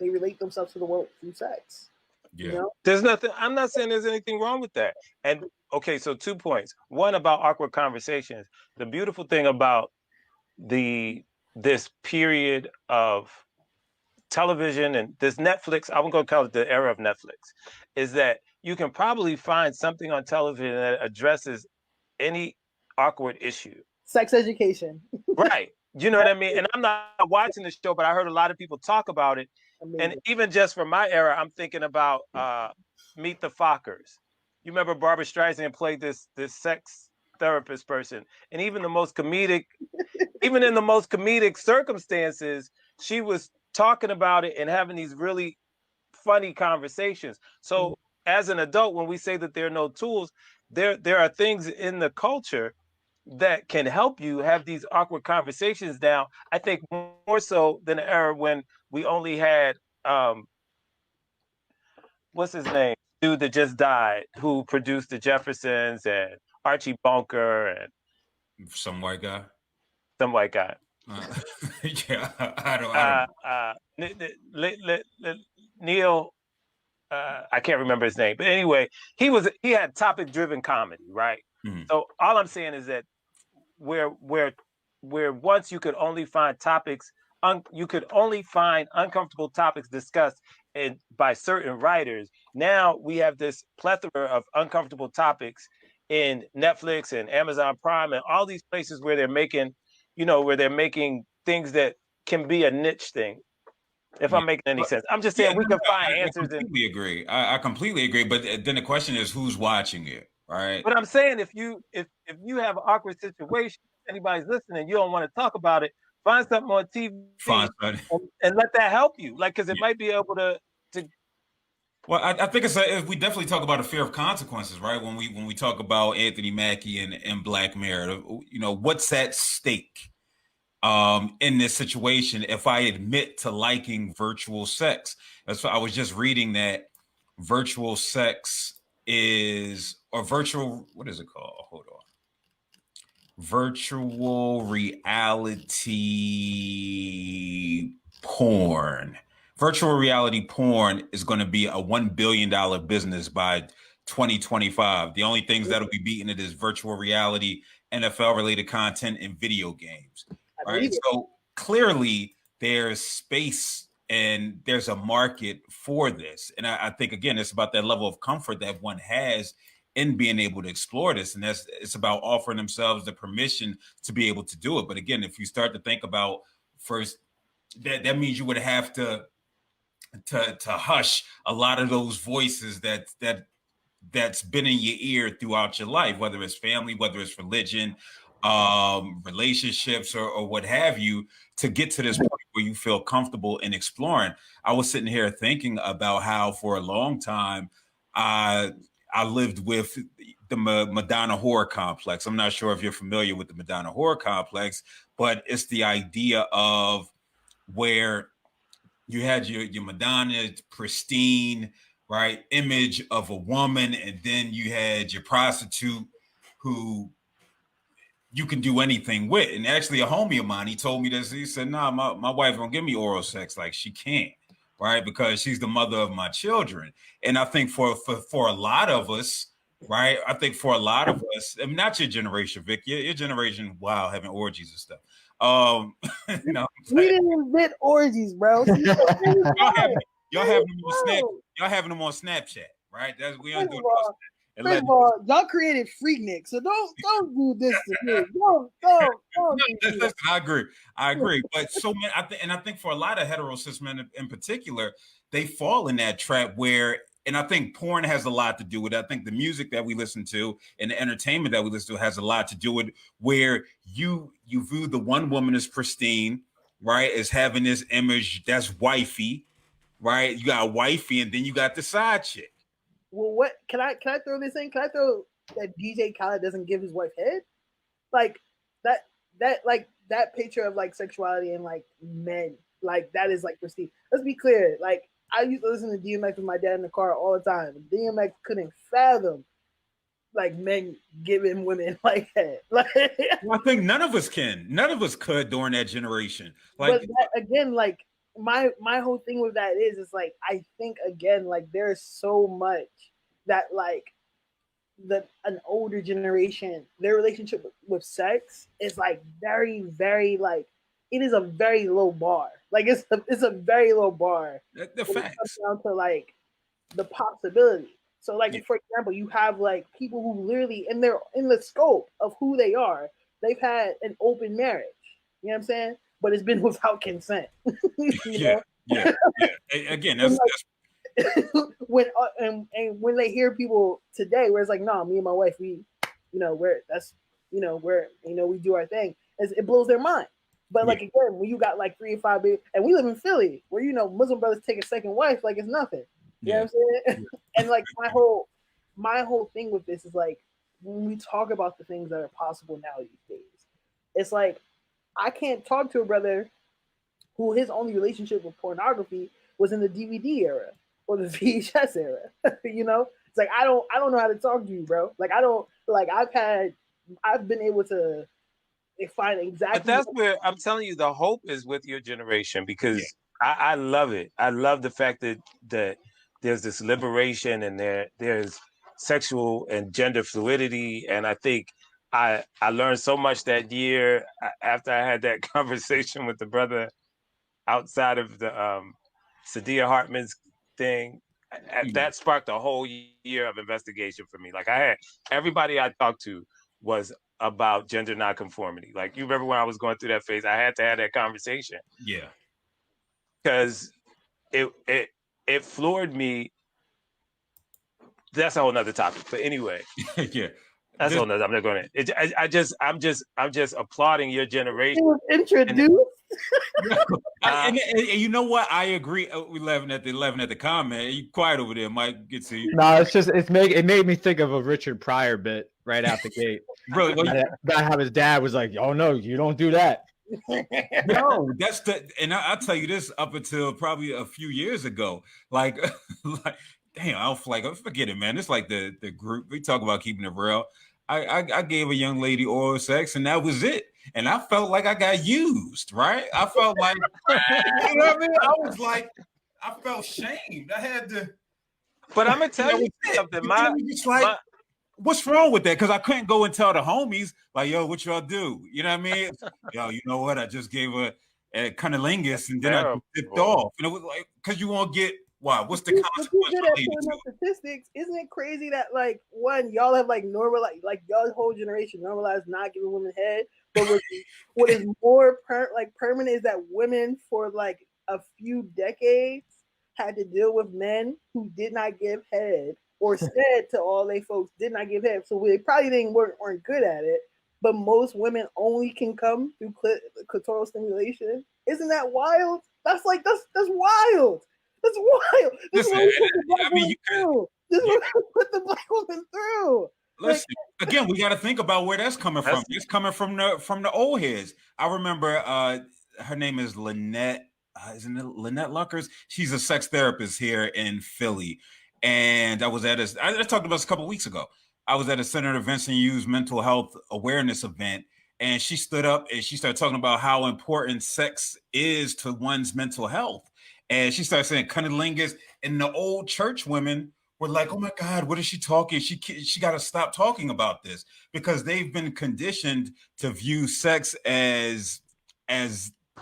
relate themselves to the world through sex. Yeah. You know? There's nothing. I'm not saying there's anything wrong with that. And okay, so 2 points. One about awkward conversations. The beautiful thing about this period of television and this Netflix, I'm going to call it the era of Netflix, is that you can probably find something on television that addresses any awkward issue. Sex education. Right. You know what I mean? And I'm not watching the show, but I heard a lot of people talk about it. Amazing. And even just from my era, I'm thinking about Meet the Fockers. You remember Barbara Streisand played this sex therapist person, and even in the most comedic circumstances, she was talking about it and having these really funny conversations. So as an adult, when we say that there are no tools, there are things in the culture that can help you have these awkward conversations now. I think more so than the era when we only had what's his name? Dude that just died, who produced the Jeffersons and Archie Bunker and Some white guy. some white guy. Yeah, I don't. Neil. I can't remember his name, but anyway, he had topic-driven comedy, right? Mm-hmm. So all I'm saying is that where once you could only find uncomfortable topics discussed by certain writers. Now we have this plethora of uncomfortable topics in Netflix and Amazon Prime and all these places where they're making things that can be a niche thing. If I'm making any sense, I'm just saying we can find answers. I completely agree. I completely agree. But then the question is, who's watching it, right? But I'm saying if you have an awkward situation, anybody's listening, you don't want to talk about it. Find something on TV and let that help you, like because it might be able to. Well, I think we definitely talk about a fear of consequences, right? When we talk about Anthony Mackie and Black Mirror, what's at stake in this situation if I admit to liking virtual sex? That's why I was just reading that virtual sex what is it called? Hold on. Virtual reality porn. Virtual reality porn is going to be a $1 billion business by 2025. The only things that'll be beating it is virtual reality, NFL related content, and video games. Right. So clearly there's space and there's a market for this. And I think, again, it's about that level of comfort that one has in being able to explore this. And it's about offering themselves the permission to be able to do it. But again, if you start to think about first, that means you would have to hush a lot of those voices that's been in your ear throughout your life, whether it's family, whether it's religion, relationships, or what have you, to get to this point where you feel comfortable in exploring. I was sitting here thinking about how for a long time I lived with the Madonna horror complex. I'm not sure if you're familiar with the Madonna horror complex, but it's the idea of where you had your Madonna pristine, right, image of a woman, and then you had your prostitute who you can do anything with. And actually, a homie of mine, he told me this. He said, "Nah, my wife won't give me oral sex. Like she can't, right? Because she's the mother of my children." And I think for a lot of us, right? I think for a lot of us, I mean, not your generation, Vic. Your generation, wow, having orgies and stuff. No, we didn't invent orgies, bro. See, y'all having them on Snap. Y'all having them on Snapchat, right? That's we don't do it. First of all, y'all created Freaknik, so don't do this to me. Don't. Listen, I agree. But so many, I think for a lot of hetero cis men in particular, they fall in that trap where, and I think porn has a lot to do with it. I think the music that we listen to and the entertainment that we listen to has a lot to do with where you view the one woman as pristine, right? As having this image that's wifey, right? You got a wifey, and then you got the side chick. Well, what can I throw this in? Can I throw that DJ Khaled doesn't give his wife head? Like that picture of like sexuality and like men, like that is like pristine. Let's be clear. Like I used to listen to DMX with my dad in the car all the time. DMX couldn't fathom like men giving women like head. Like well, I think none of us can. None of us could during that generation. Like but that, again, like my whole thing with that is like I think again like there's so much that like an older generation, their relationship with sex is like very, very like it is a very low bar. Like it's a very low bar. The facts. It comes down to like the possibility. So like for example, you have like people who literally in the scope of who they are, they've had an open marriage. You know what I'm saying? But it's been without consent. Yeah. Again, that's when and when they hear people today, where it's like, no, me and my wife, we do our thing. It blows their mind. But like again, when you got like 3 or 5 babies, and we live in Philly, where Muslim brothers take a second wife like it's nothing. You know what I'm saying? And like my whole thing with this is like when we talk about the things that are possible now these days, it's like I can't talk to a brother who his only relationship with pornography was in the DVD era or the VHS era. It's like I don't know how to talk to you, bro. Like I've been able to find exactly. But that's where I'm telling you the hope is with your generation, because I love it. I love the fact that there's this liberation and there's sexual and gender fluidity, and I think I learned so much that year after I had that conversation with the brother outside of the Sadia Hartman's thing. That sparked a whole year of investigation for me. Like everybody I talked to was about gender nonconformity. Like you remember when I was going through that phase, I had to have that conversation. Yeah. Because it floored me. That's a whole nother topic. But anyway. Yeah. That's all. I'm not going to. I'm just applauding your generation. It was introduced. And you know what? I agree. We laughing at the comment. You quiet over there, Mike. Get to you. No, it made me think of a Richard Pryor bit right out the gate. Really? About how his dad was like, "Oh no, you don't do that." No, and I'll tell you this. Up until probably a few years ago, like damn, I'll forget it, man. It's like the group we talk about keeping it real. I gave a young lady oral sex, and that was it. And I felt like I got used, right? I felt like, you know what I mean? I was like, I felt shamed. I had to. But I'm gonna tell you something. What's wrong with that? Because I couldn't go and tell the homies, like, yo, what y'all do? You know what I mean? Yo, you know what? I just gave a cunnilingus, and then I dipped off. And it was like, because you won't get. Wow, what's the consequence? Statistics, isn't it crazy that like y'all have like normalized, like y'all's whole generation normalized not giving women head, but what is more permanent is that women for like a few decades had to deal with men who did not give head or said to all they folks did not give head, so they probably weren't good at it. But most women only can come through clitoral stimulation. Isn't that wild? That's wild. That's wild. This is what put the black woman through. Listen, again, we got to think about where that's coming from. It's coming from the old heads. I remember her name is Lynette. Isn't it Lynette Luckers? She's a sex therapist here in Philly. And I was I talked about this a couple of weeks ago. I was at a Center of Events and Youth mental health awareness event. and she stood up and she started talking about how important sex is to one's mental health. And she started saying cunnilingus, and the old church women were like, "Oh my God, what is she talking? She got to stop talking about this," because they've been conditioned to view sex as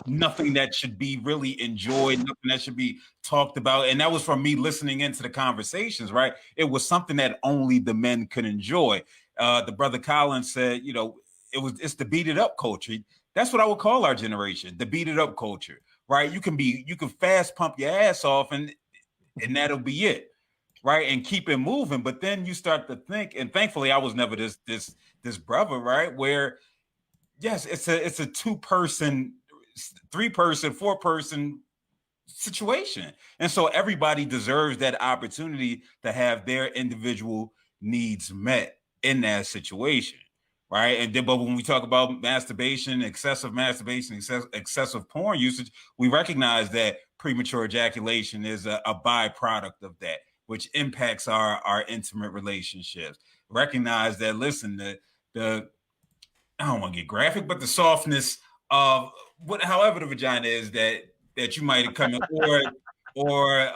nothing that should be really enjoyed, nothing that should be talked about. And that was from me listening into the conversations, right? It was something that only the men could enjoy. The brother Collins said, it's the beat it up culture. That's what I would call our generation, the beat it up culture, right? You can fast pump your ass off and that'll be it, right? And keep it moving. But then you start to think, and thankfully I was never this brother, right? Where yes, it's a 2-person, 3-person, 4-person situation. And so everybody deserves that opportunity to have their individual needs met in that situation. Right. And then, but when we talk about masturbation, excessive porn usage, we recognize that premature ejaculation is a byproduct of that, which impacts our intimate relationships. Recognize that, listen, the I don't want to get graphic, but the softness of however the vagina is that you might come in, or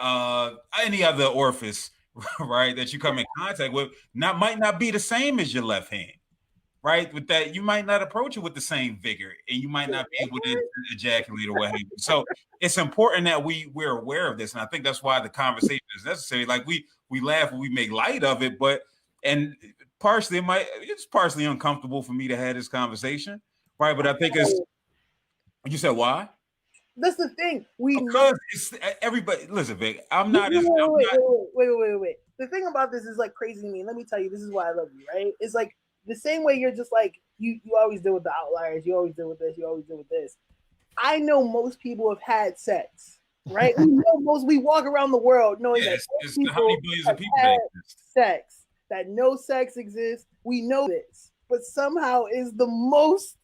any other orifice, right, that you come in contact with, might not be the same as your left hand, right? With that, you might not approach it with the same vigor, and you might not be able to ejaculate or what have you. So it's important that we're aware of this, and I think that's why the conversation is necessary. Like we laugh and we make light of it, but and partially it's partially uncomfortable for me to have this conversation, right? But I think it's, you said why? That's the thing. Because it's everybody. Listen, Vic, I'm not. Wait. The thing about this is like crazy to me. Let me tell you, this is why I love you, right? It's like the same way you're just like you always deal with the outliers. You always deal with this. You always deal with this. I know most people have had sex, right? We walk around the world knowing that people have had sex, that no sex exists. We know this, but somehow is the most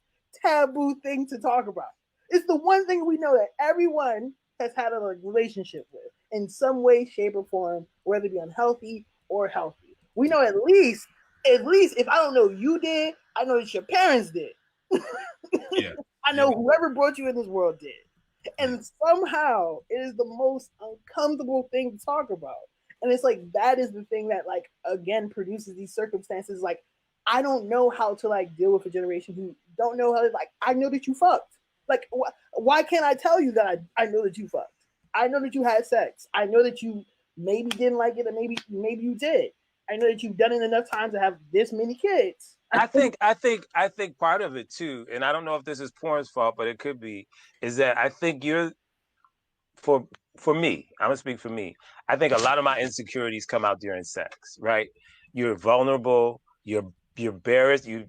taboo thing to talk about. It's the one thing we know that everyone has had a relationship with in some way, shape, or form, whether it be unhealthy or healthy. We know at least if I don't know you did, I know that your parents did. Yeah. I know whoever brought you in this world did. And somehow it is the most uncomfortable thing to talk about. And it's like that is the thing that like again produces these circumstances. Like I don't know how to like deal with a generation who don't know how to like. I know that you fucked. Like why can't I tell you that I know that you fucked? I know that you had sex. I know that you maybe didn't like it, or maybe you did. I know that you've done it enough times to have this many kids. I think part of it too, and I don't know if this is porn's fault, but it could be, is that I think for me, I'm gonna speak for me. I think a lot of my insecurities come out during sex, right? You're vulnerable, you're embarrassed, you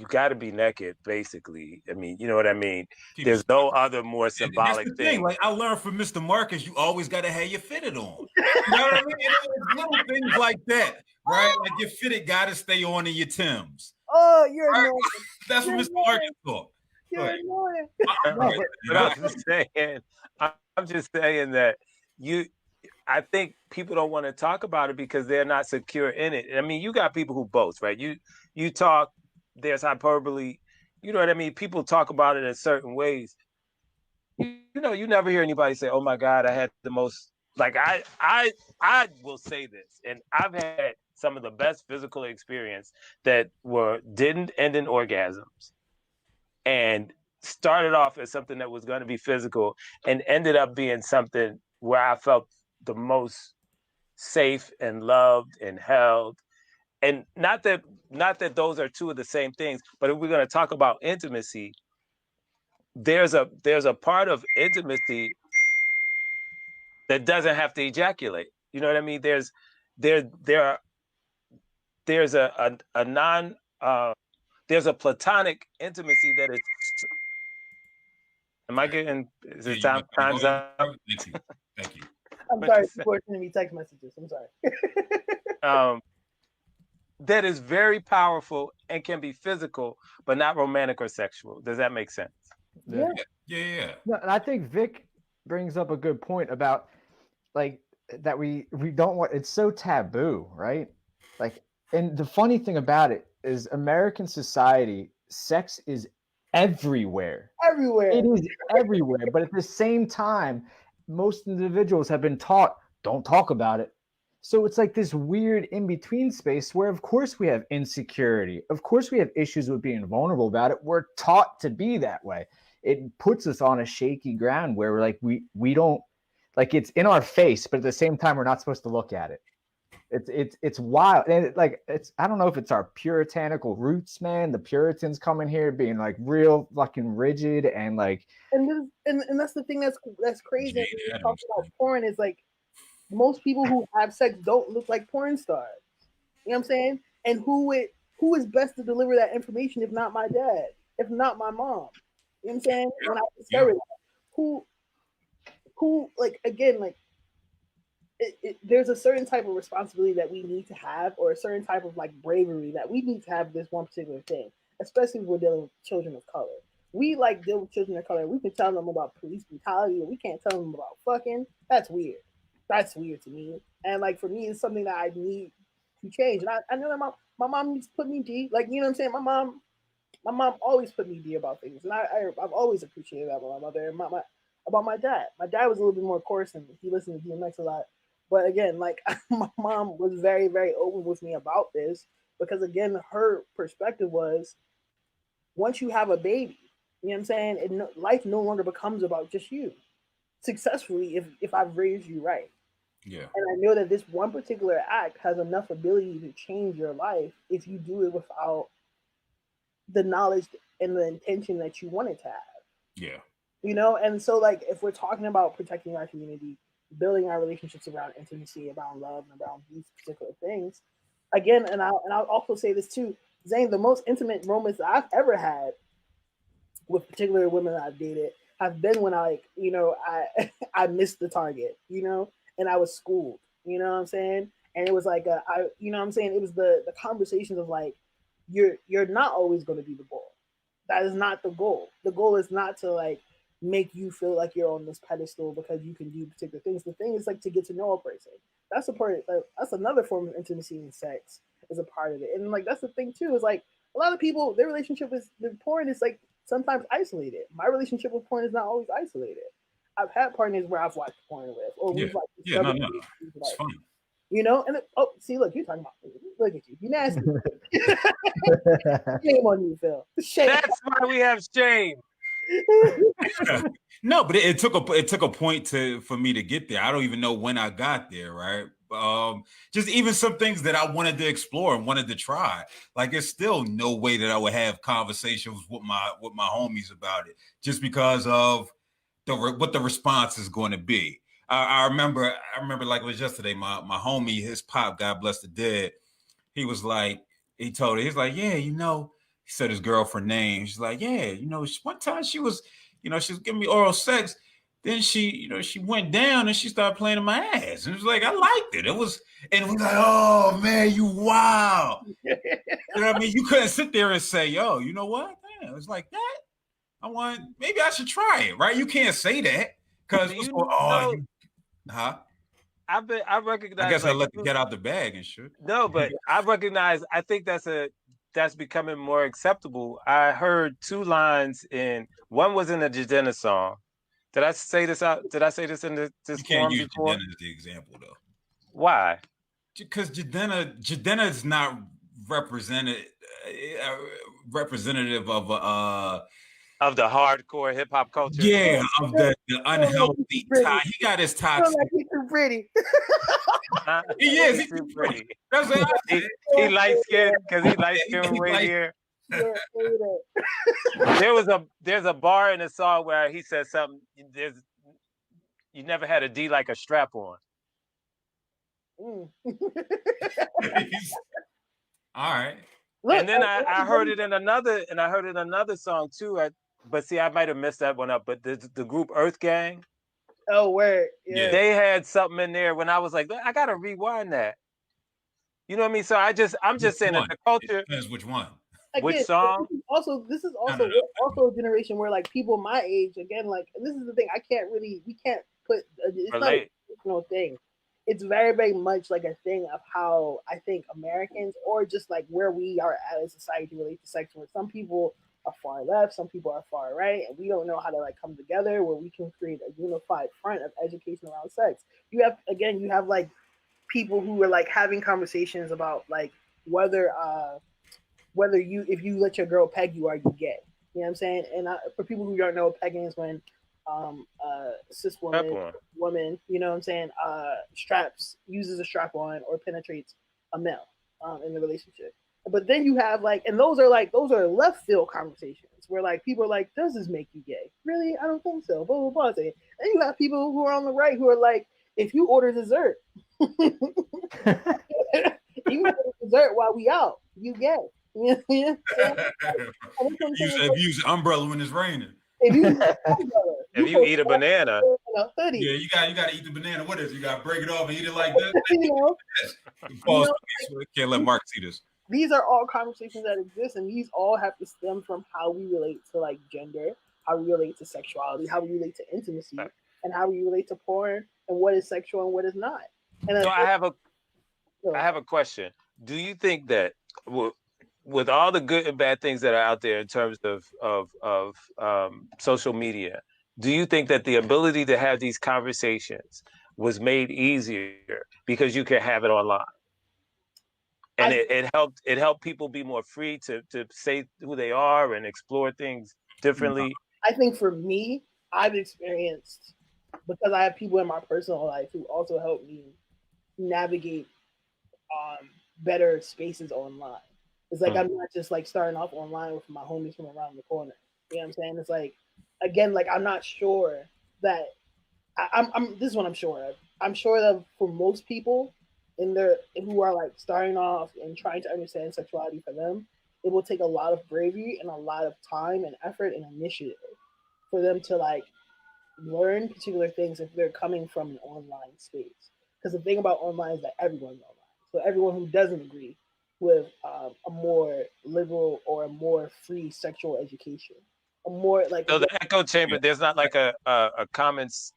got to be naked, basically. I mean, you know what I mean? There's no other more symbolic thing. Like I learned from Mr. Marcus, you always got to have your fitted on. You know what I mean? It's little things like that, right? Like your fitted got to stay on in your Timbs. Oh, you're annoying. That's what Mr. Marcus thought. You're annoying. I'm just saying that I think people don't want to talk about it because they're not secure in it. I mean, you got people who boast, right? You talk, there's hyperbole, you know what I mean? People talk about it in certain ways. You never hear anybody say, "Oh my God, I had the most." Like I will say this, and I've had some of the best physical experience that didn't end in orgasms, and started off as something that was going to be physical, and ended up being something where I felt the most safe and loved and held. And not that those are two of the same things, but if we're going to talk about intimacy, there's a part of intimacy that doesn't have to ejaculate. You know what I mean? There's a platonic intimacy that is. Am I getting? Is it time's up? Thank you. I'm sorry for sending me text messages. I'm sorry. That is very powerful and can be physical, but not romantic or sexual. Does that make sense? Yeah. No, and I think Vic brings up a good point about like that we don't want. It's so taboo, right? Like, and the funny thing about it is American society sex is everywhere. Everywhere. It is everywhere. But at the same time, most individuals have been taught, don't talk about it. So it's like this weird in-between space where, of course, we have insecurity. Of course, we have issues with being vulnerable about it. We're taught to be that way. It puts us on a shaky ground where we're like, we don't, like, it's in our face, but at the same time, we're not supposed to look at it. It's wild. And I don't know if it's our puritanical roots, man. The Puritans coming here being like real fucking rigid and like. And that's the thing that's crazy. When you talk about porn, is like, most people who have sex don't look like porn stars. You know what I'm saying? And who is best to deliver that information if not my dad, if not my mom? You know what I'm saying? When I discovered that, who like, again, like, there's a certain type of responsibility that we need to have, or a certain type of like bravery that we need to have this one particular thing, especially if we're dealing with children of color. We like deal with children of color. We can tell them about police brutality, but we can't tell them about fucking. That's weird. That's weird to me. And like, for me, it's something that I need to change. And I know that my mom needs to put me D. Like, you know what I'm saying? My mom always put me D about things. And I've always appreciated that about my mother and about my dad. My dad was a little bit more coarse and he listened to DMX a lot. But again, like, my mom was very, very open with me about this because, again, her perspective was, once you have a baby, you know what I'm saying? Life no longer becomes about just you. Successfully, if I've raised you right. Yeah. And I know that this one particular act has enough ability to change your life if you do it without the knowledge and the intention that you want it to have. Yeah. You know, and so, like, if we're talking about protecting our community, building our relationships around intimacy, around love, and around these particular things, again, and I'll also say this too, Zane, the most intimate moments that I've ever had with particular women that I've dated have been when I missed the target, you know, and I was schooled, you know what I'm saying? And it was like, you know what I'm saying? It was the conversations of like, you're not always going to be the goal. That is not the goal. The goal is not to like make you feel like you're on this pedestal because you can do particular things. The thing is like to get to know a person. That's a part. That's another form of intimacy and sex is a part of it. And like that's the thing too, is like a lot of people, their relationship with porn is like sometimes isolated. My relationship with porn is not always isolated. I've had partners where I've watched porn with, or we've like discovered it's fun. You know, and see, look, you're talking about, look at you, you nasty. Shame on you, Phil. Shame. That's why we have shame. No, but it took a point for me to get there. I don't even know when I got there, right? Just even some things that I wanted to explore and wanted to try. Like, it's still no way that I would have conversations with my homies about it, just because of what the response is going to be. I remember like it was yesterday. My homie, his pop, God bless the dead. He was like, he told her, he's like, yeah, you know. He said his girlfriend name. She's like, yeah, you know, one time she was giving me oral sex. Then she went down and she started playing in my ass. And it was like, I liked it. It was, and we're like, oh man, you wow. You know what I mean? You couldn't sit there and say, yo, you know what? Damn, it's like that. Maybe I should try it, right? You can't say that because I recognize. I guess I let it get out the bag and shit. No, but I recognize. I think that's becoming more acceptable. I heard two lines one was in a Jadena song. Did I say this out? Did I say this in this you can't form use before? Jadena as the example though. Why? Because Jadena is not representative of the hardcore hip hop culture. Yeah, of the unhealthy tie. He got his toxic. He's too pretty. He is. He's too pretty. That's what I said. He light skinned because he light skinned right here. There's a bar in the song where he says something. You never had a D like a strap on. All right. Look, and then I heard it in another song too. But see, I might have messed that one up. But the group Earth Gang. Oh, where? Yeah. They had something in there when I was like, I gotta rewind that. You know what I mean? So I'm just saying that the culture. It depends which one. Again, which song? This is also a generation where like people my age, again, like, and this is the thing, we can't put it's not a traditional thing. it's very, very much like a thing of how I think Americans, or just like where we are at as a society, relate to sex. Where some people are far left, some people are far right, and we don't know how to like come together where we can create a unified front of education around sex. You have like people who are like having conversations about like whether you, if you let your girl peg you, are you gay? You know what I'm saying? And for people who don't know, pegging is when cis woman, you know what I'm saying, uses a strap on or penetrates a male in the relationship. But then you have like, and those are left field conversations where like people are like, does this make you gay? Really? I don't think so. Blah blah blah. And you have people who are on the right who are like, if you order dessert, you order dessert while we out, you gay. Yeah, yeah. If you use an umbrella when it's raining. If you eat a banana, yeah, you got to eat the banana. What is it? You got to break it off and eat it like this. Can't let Mark see this. These are all conversations that exist, and these all have to stem from how we relate to like gender, how we relate to sexuality, how we relate to intimacy, and how we relate to porn, and what is sexual and what is not. And so I have a question. Do you think that with all the good and bad things that are out there in terms of social media, do you think that the ability to have these conversations was made easier because you can have it online? And it helped people be more free to say who they are and explore things differently? I think for me, I've experienced, because I have people in my personal life who also help me navigate better spaces online. It's like I'm not just like starting off online with my homies from around the corner. You know what I'm saying? It's like, again, like I'm not sure that I'm this is what I'm sure of. I'm sure that for most people who are like starting off and trying to understand sexuality for them, it will take a lot of bravery and a lot of time and effort and initiative for them to like learn particular things if they're coming from an online space. Because the thing about online is that everyone's online. So everyone who doesn't agree with a more liberal or a more free sexual education, a more like so the echo chamber. There's not like a comments.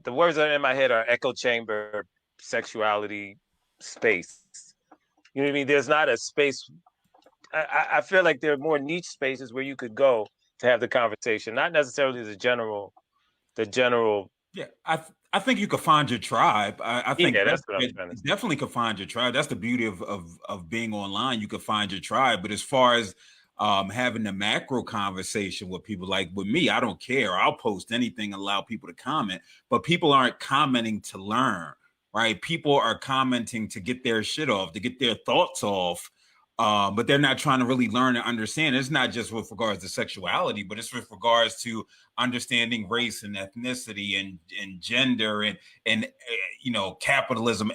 The words that are in my head are echo chamber, sexuality, space. You know what I mean? There's not a space. I feel like there are more niche spaces where you could go to have the conversation, not necessarily the general. Yeah, I think you could find your tribe. I think that's what I'm trying to say. Definitely could find your tribe. That's the beauty of being online. You could find your tribe. But as far as having a macro conversation with people, like with me, I don't care. I'll post anything, allow people to comment. But people aren't commenting to learn, right? People are commenting to get their shit off, to get their thoughts off. But they're not trying to really learn and understand. It's not just with regards to sexuality, but it's with regards to understanding race and ethnicity and gender and capitalism,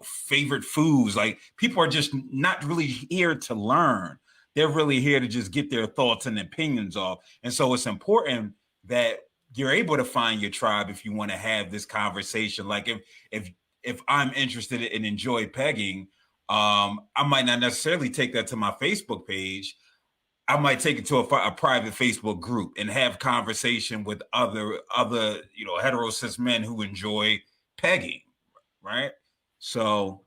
favorite foods. Like, people are just not really here to learn. They're really here to just get their thoughts and opinions off. And so it's important that you're able to find your tribe if you want to have this conversation. Like if I'm interested and enjoy pegging, I might not necessarily take that to my Facebook page. I might take it to a private Facebook group and have conversation with other hetero cis men who enjoy pegging, right? So,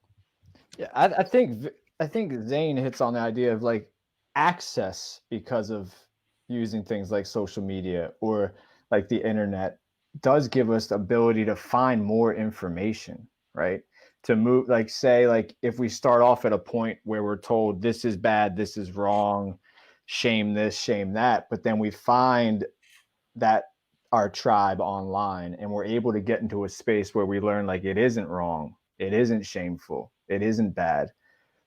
yeah, I think Zane hits on the idea of like access, because of using things like social media or like the internet does give us the ability to find more information, right? To move, like, say, like if we start off at a point where we're told this is bad, this is wrong, shame this, shame that, but then we find that our tribe online and we're able to get into a space where we learn like it isn't wrong, it isn't shameful, it isn't bad.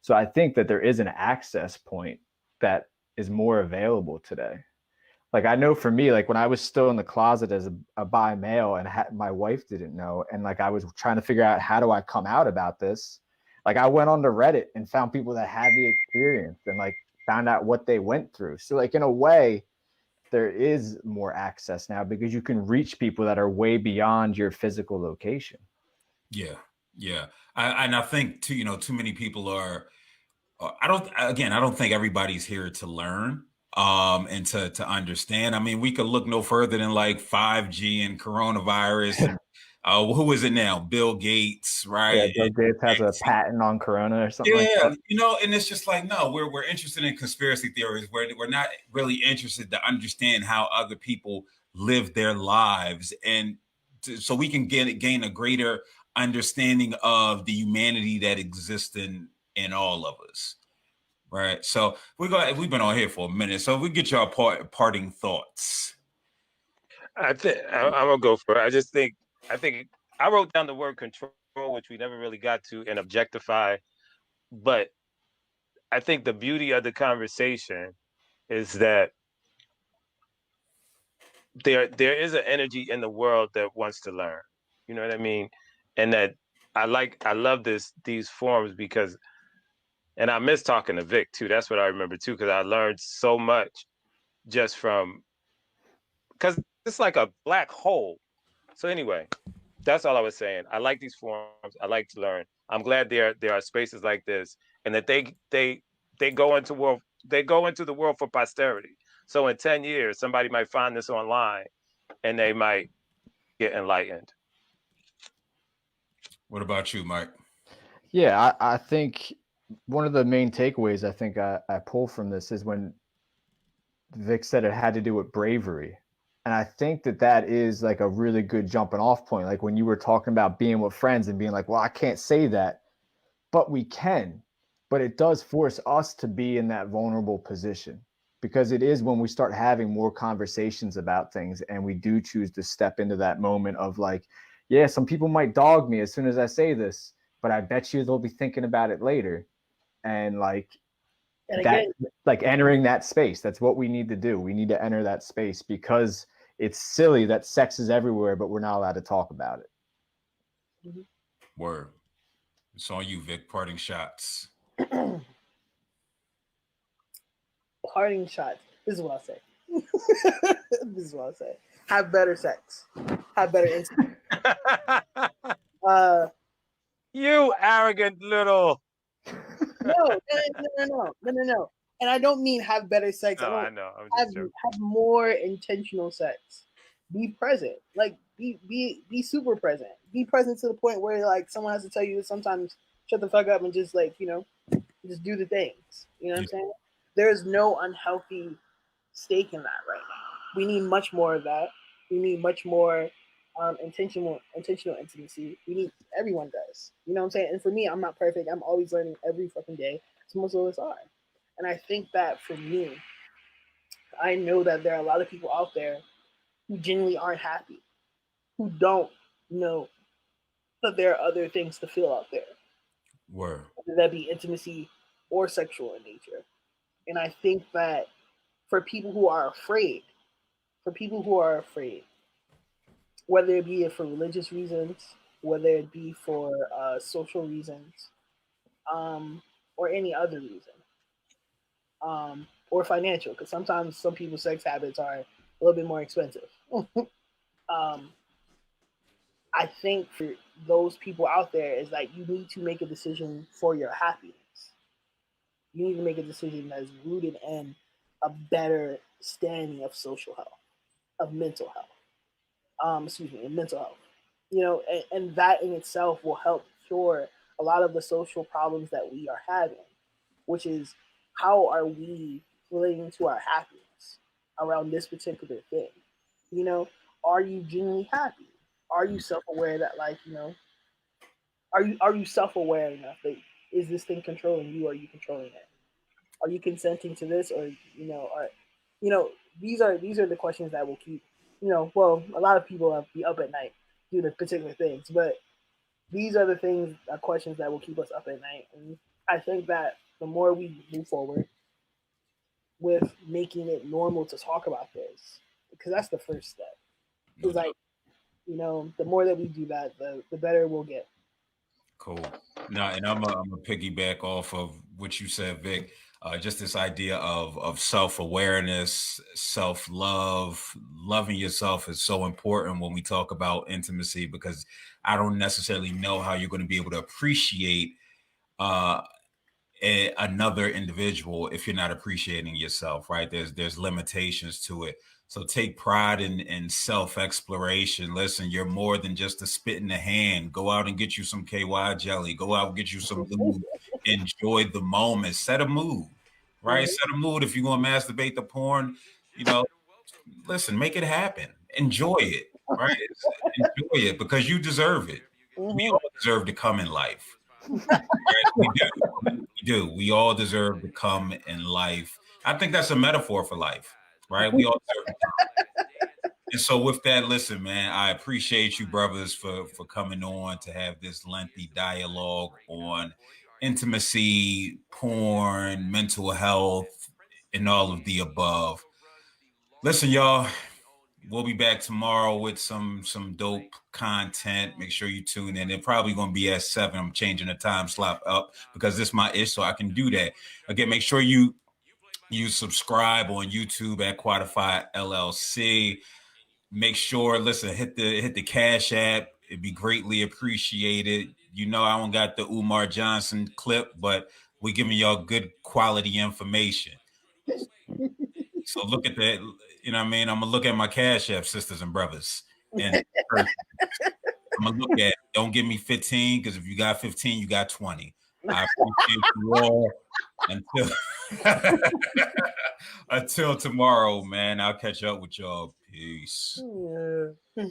So I think that there is an access point that is more available today. Like, I know for me, like when I was still in the closet as a bi male and my wife didn't know, and like I was trying to figure out how do I come out about this, like I went onto Reddit and found people that had the experience and like found out what they went through. So like in a way, there is more access now because you can reach people that are way beyond your physical location. Yeah. I think too many people are. I don't think everybody's here to learn. And to understand. I mean, we could look no further than like 5G and coronavirus and who is it now? Bill Gates, right? Yeah, Bill Gates has a patent on Corona or something like Yeah, that. you know, and it's just like, no, we're interested in conspiracy theories. We're not really interested to understand how other people live their lives, and so we can gain a greater understanding of the humanity that exists in all of us. Right. So we've been on here for a minute. So we get your parting thoughts. I think I'm gonna go for it. I think I wrote down the word control, which we never really got to, and objectify. But I think the beauty of the conversation is that there is an energy in the world that wants to learn. You know what I mean? And that I love these forums because, and I miss talking to Vic too. That's what I remember too, because I learned so much just from, because it's like a black hole. So anyway, that's all I was saying. I like these forums. I like to learn. I'm glad there are spaces like this, and that they go into the world for posterity. So in 10 years, somebody might find this online, and they might get enlightened. What about you, Mike? Yeah, I think one of the main takeaways I think I pull from this is when Vic said it had to do with bravery. And I think that is like a really good jumping off point. Like when you were talking about being with friends and being like, well, I can't say that, but we can. But it does force us to be in that vulnerable position, because it is when we start having more conversations about things and we do choose to step into that moment of like, yeah, some people might dog me as soon as I say this, but I bet you they'll be thinking about it later. And again, like entering that space, that's what we need to do. We need to enter that space, because it's silly that sex is everywhere, but we're not allowed to talk about it. Mm-hmm. Word. It's on you, Vic. Parting shots. Parting shots. This is what I'll say. This is what I'll say. Have better sex. Have better intimacy. You arrogant little. No. And I don't mean have better sex. No, I know. I'm just joking. Have more intentional sex. Be present. Like be super present. Be present to the point where like someone has to tell you sometimes shut the fuck up and just like, just do the things. You know what I'm saying? There's no unhealthy stake in that right now. We need much more of that. We need much more intentional intimacy. Everyone does. You know what I'm saying? And for me, I'm not perfect. I'm always learning every fucking day. So most of us are. And I think that for me, I know that there are a lot of people out there who genuinely aren't happy, who don't know that there are other things to feel out there. Word. Whether that be intimacy or sexual in nature. And I think that for people who are afraid, whether it be for religious reasons, whether it be for social reasons, or any other reason, or financial, because sometimes some people's sex habits are a little bit more expensive. I think for those people out there is that you need to make a decision for your happiness. You need to make a decision that is rooted in a better standing of social health, of mental health. Mental health. And that in itself will help cure a lot of the social problems that we are having, which is how are we relating to our happiness around this particular thing? Are you genuinely happy? Are you self-aware that are you self-aware enough that is this thing controlling you, or are you controlling it? Are you consenting to this, or these are the questions that will keep well, a lot of people will be up at night due to particular things, but these are the things, questions that will keep us up at night. And I think that the more we move forward with making it normal to talk about this, because that's the first step. It's like, the more that we do that, the better we'll get. Cool. Now, and I'm a piggyback off of what you said, Vic. Just this idea of self-awareness, self-love, loving yourself is so important when we talk about intimacy, because I don't necessarily know how you're going to be able to appreciate another individual if you're not appreciating yourself, right? There's limitations to it. So take pride in self-exploration. Listen, you're more than just a spit in the hand. Go out and get you some KY jelly. Go out and get you some lube. Enjoy the moment. Set a mood, right? Set a mood. If you're going to masturbate the porn, you know, listen, make it happen. Enjoy it, right? Enjoy it because you deserve it. We all deserve to come in life. Right? We do. We do. We all deserve to come in life. I think that's a metaphor for life, right? We all deserve to come. And so with that, listen, man, I appreciate you brothers for coming on to have this lengthy dialogue on intimacy, porn, mental health, and all of the above. Listen, y'all, we'll be back tomorrow with some dope content. Make sure you tune in. They're probably going to be at 7. I'm changing the time slot up because this is my ish, so I can do that. Again, make sure you subscribe on YouTube at Quantify LLC. Make sure, listen, hit the Cash App. It'd be greatly appreciated. You know, I don't got the Umar Johnson clip, but we're giving y'all good quality information. So look at that. You know what I mean? I'm going to look at my Cash App, sisters and brothers. And I'm going to look at it. Don't give me 15, because if you got 15, you got 20. I appreciate you all. Until tomorrow, man. I'll catch up with y'all. Peace. Yeah.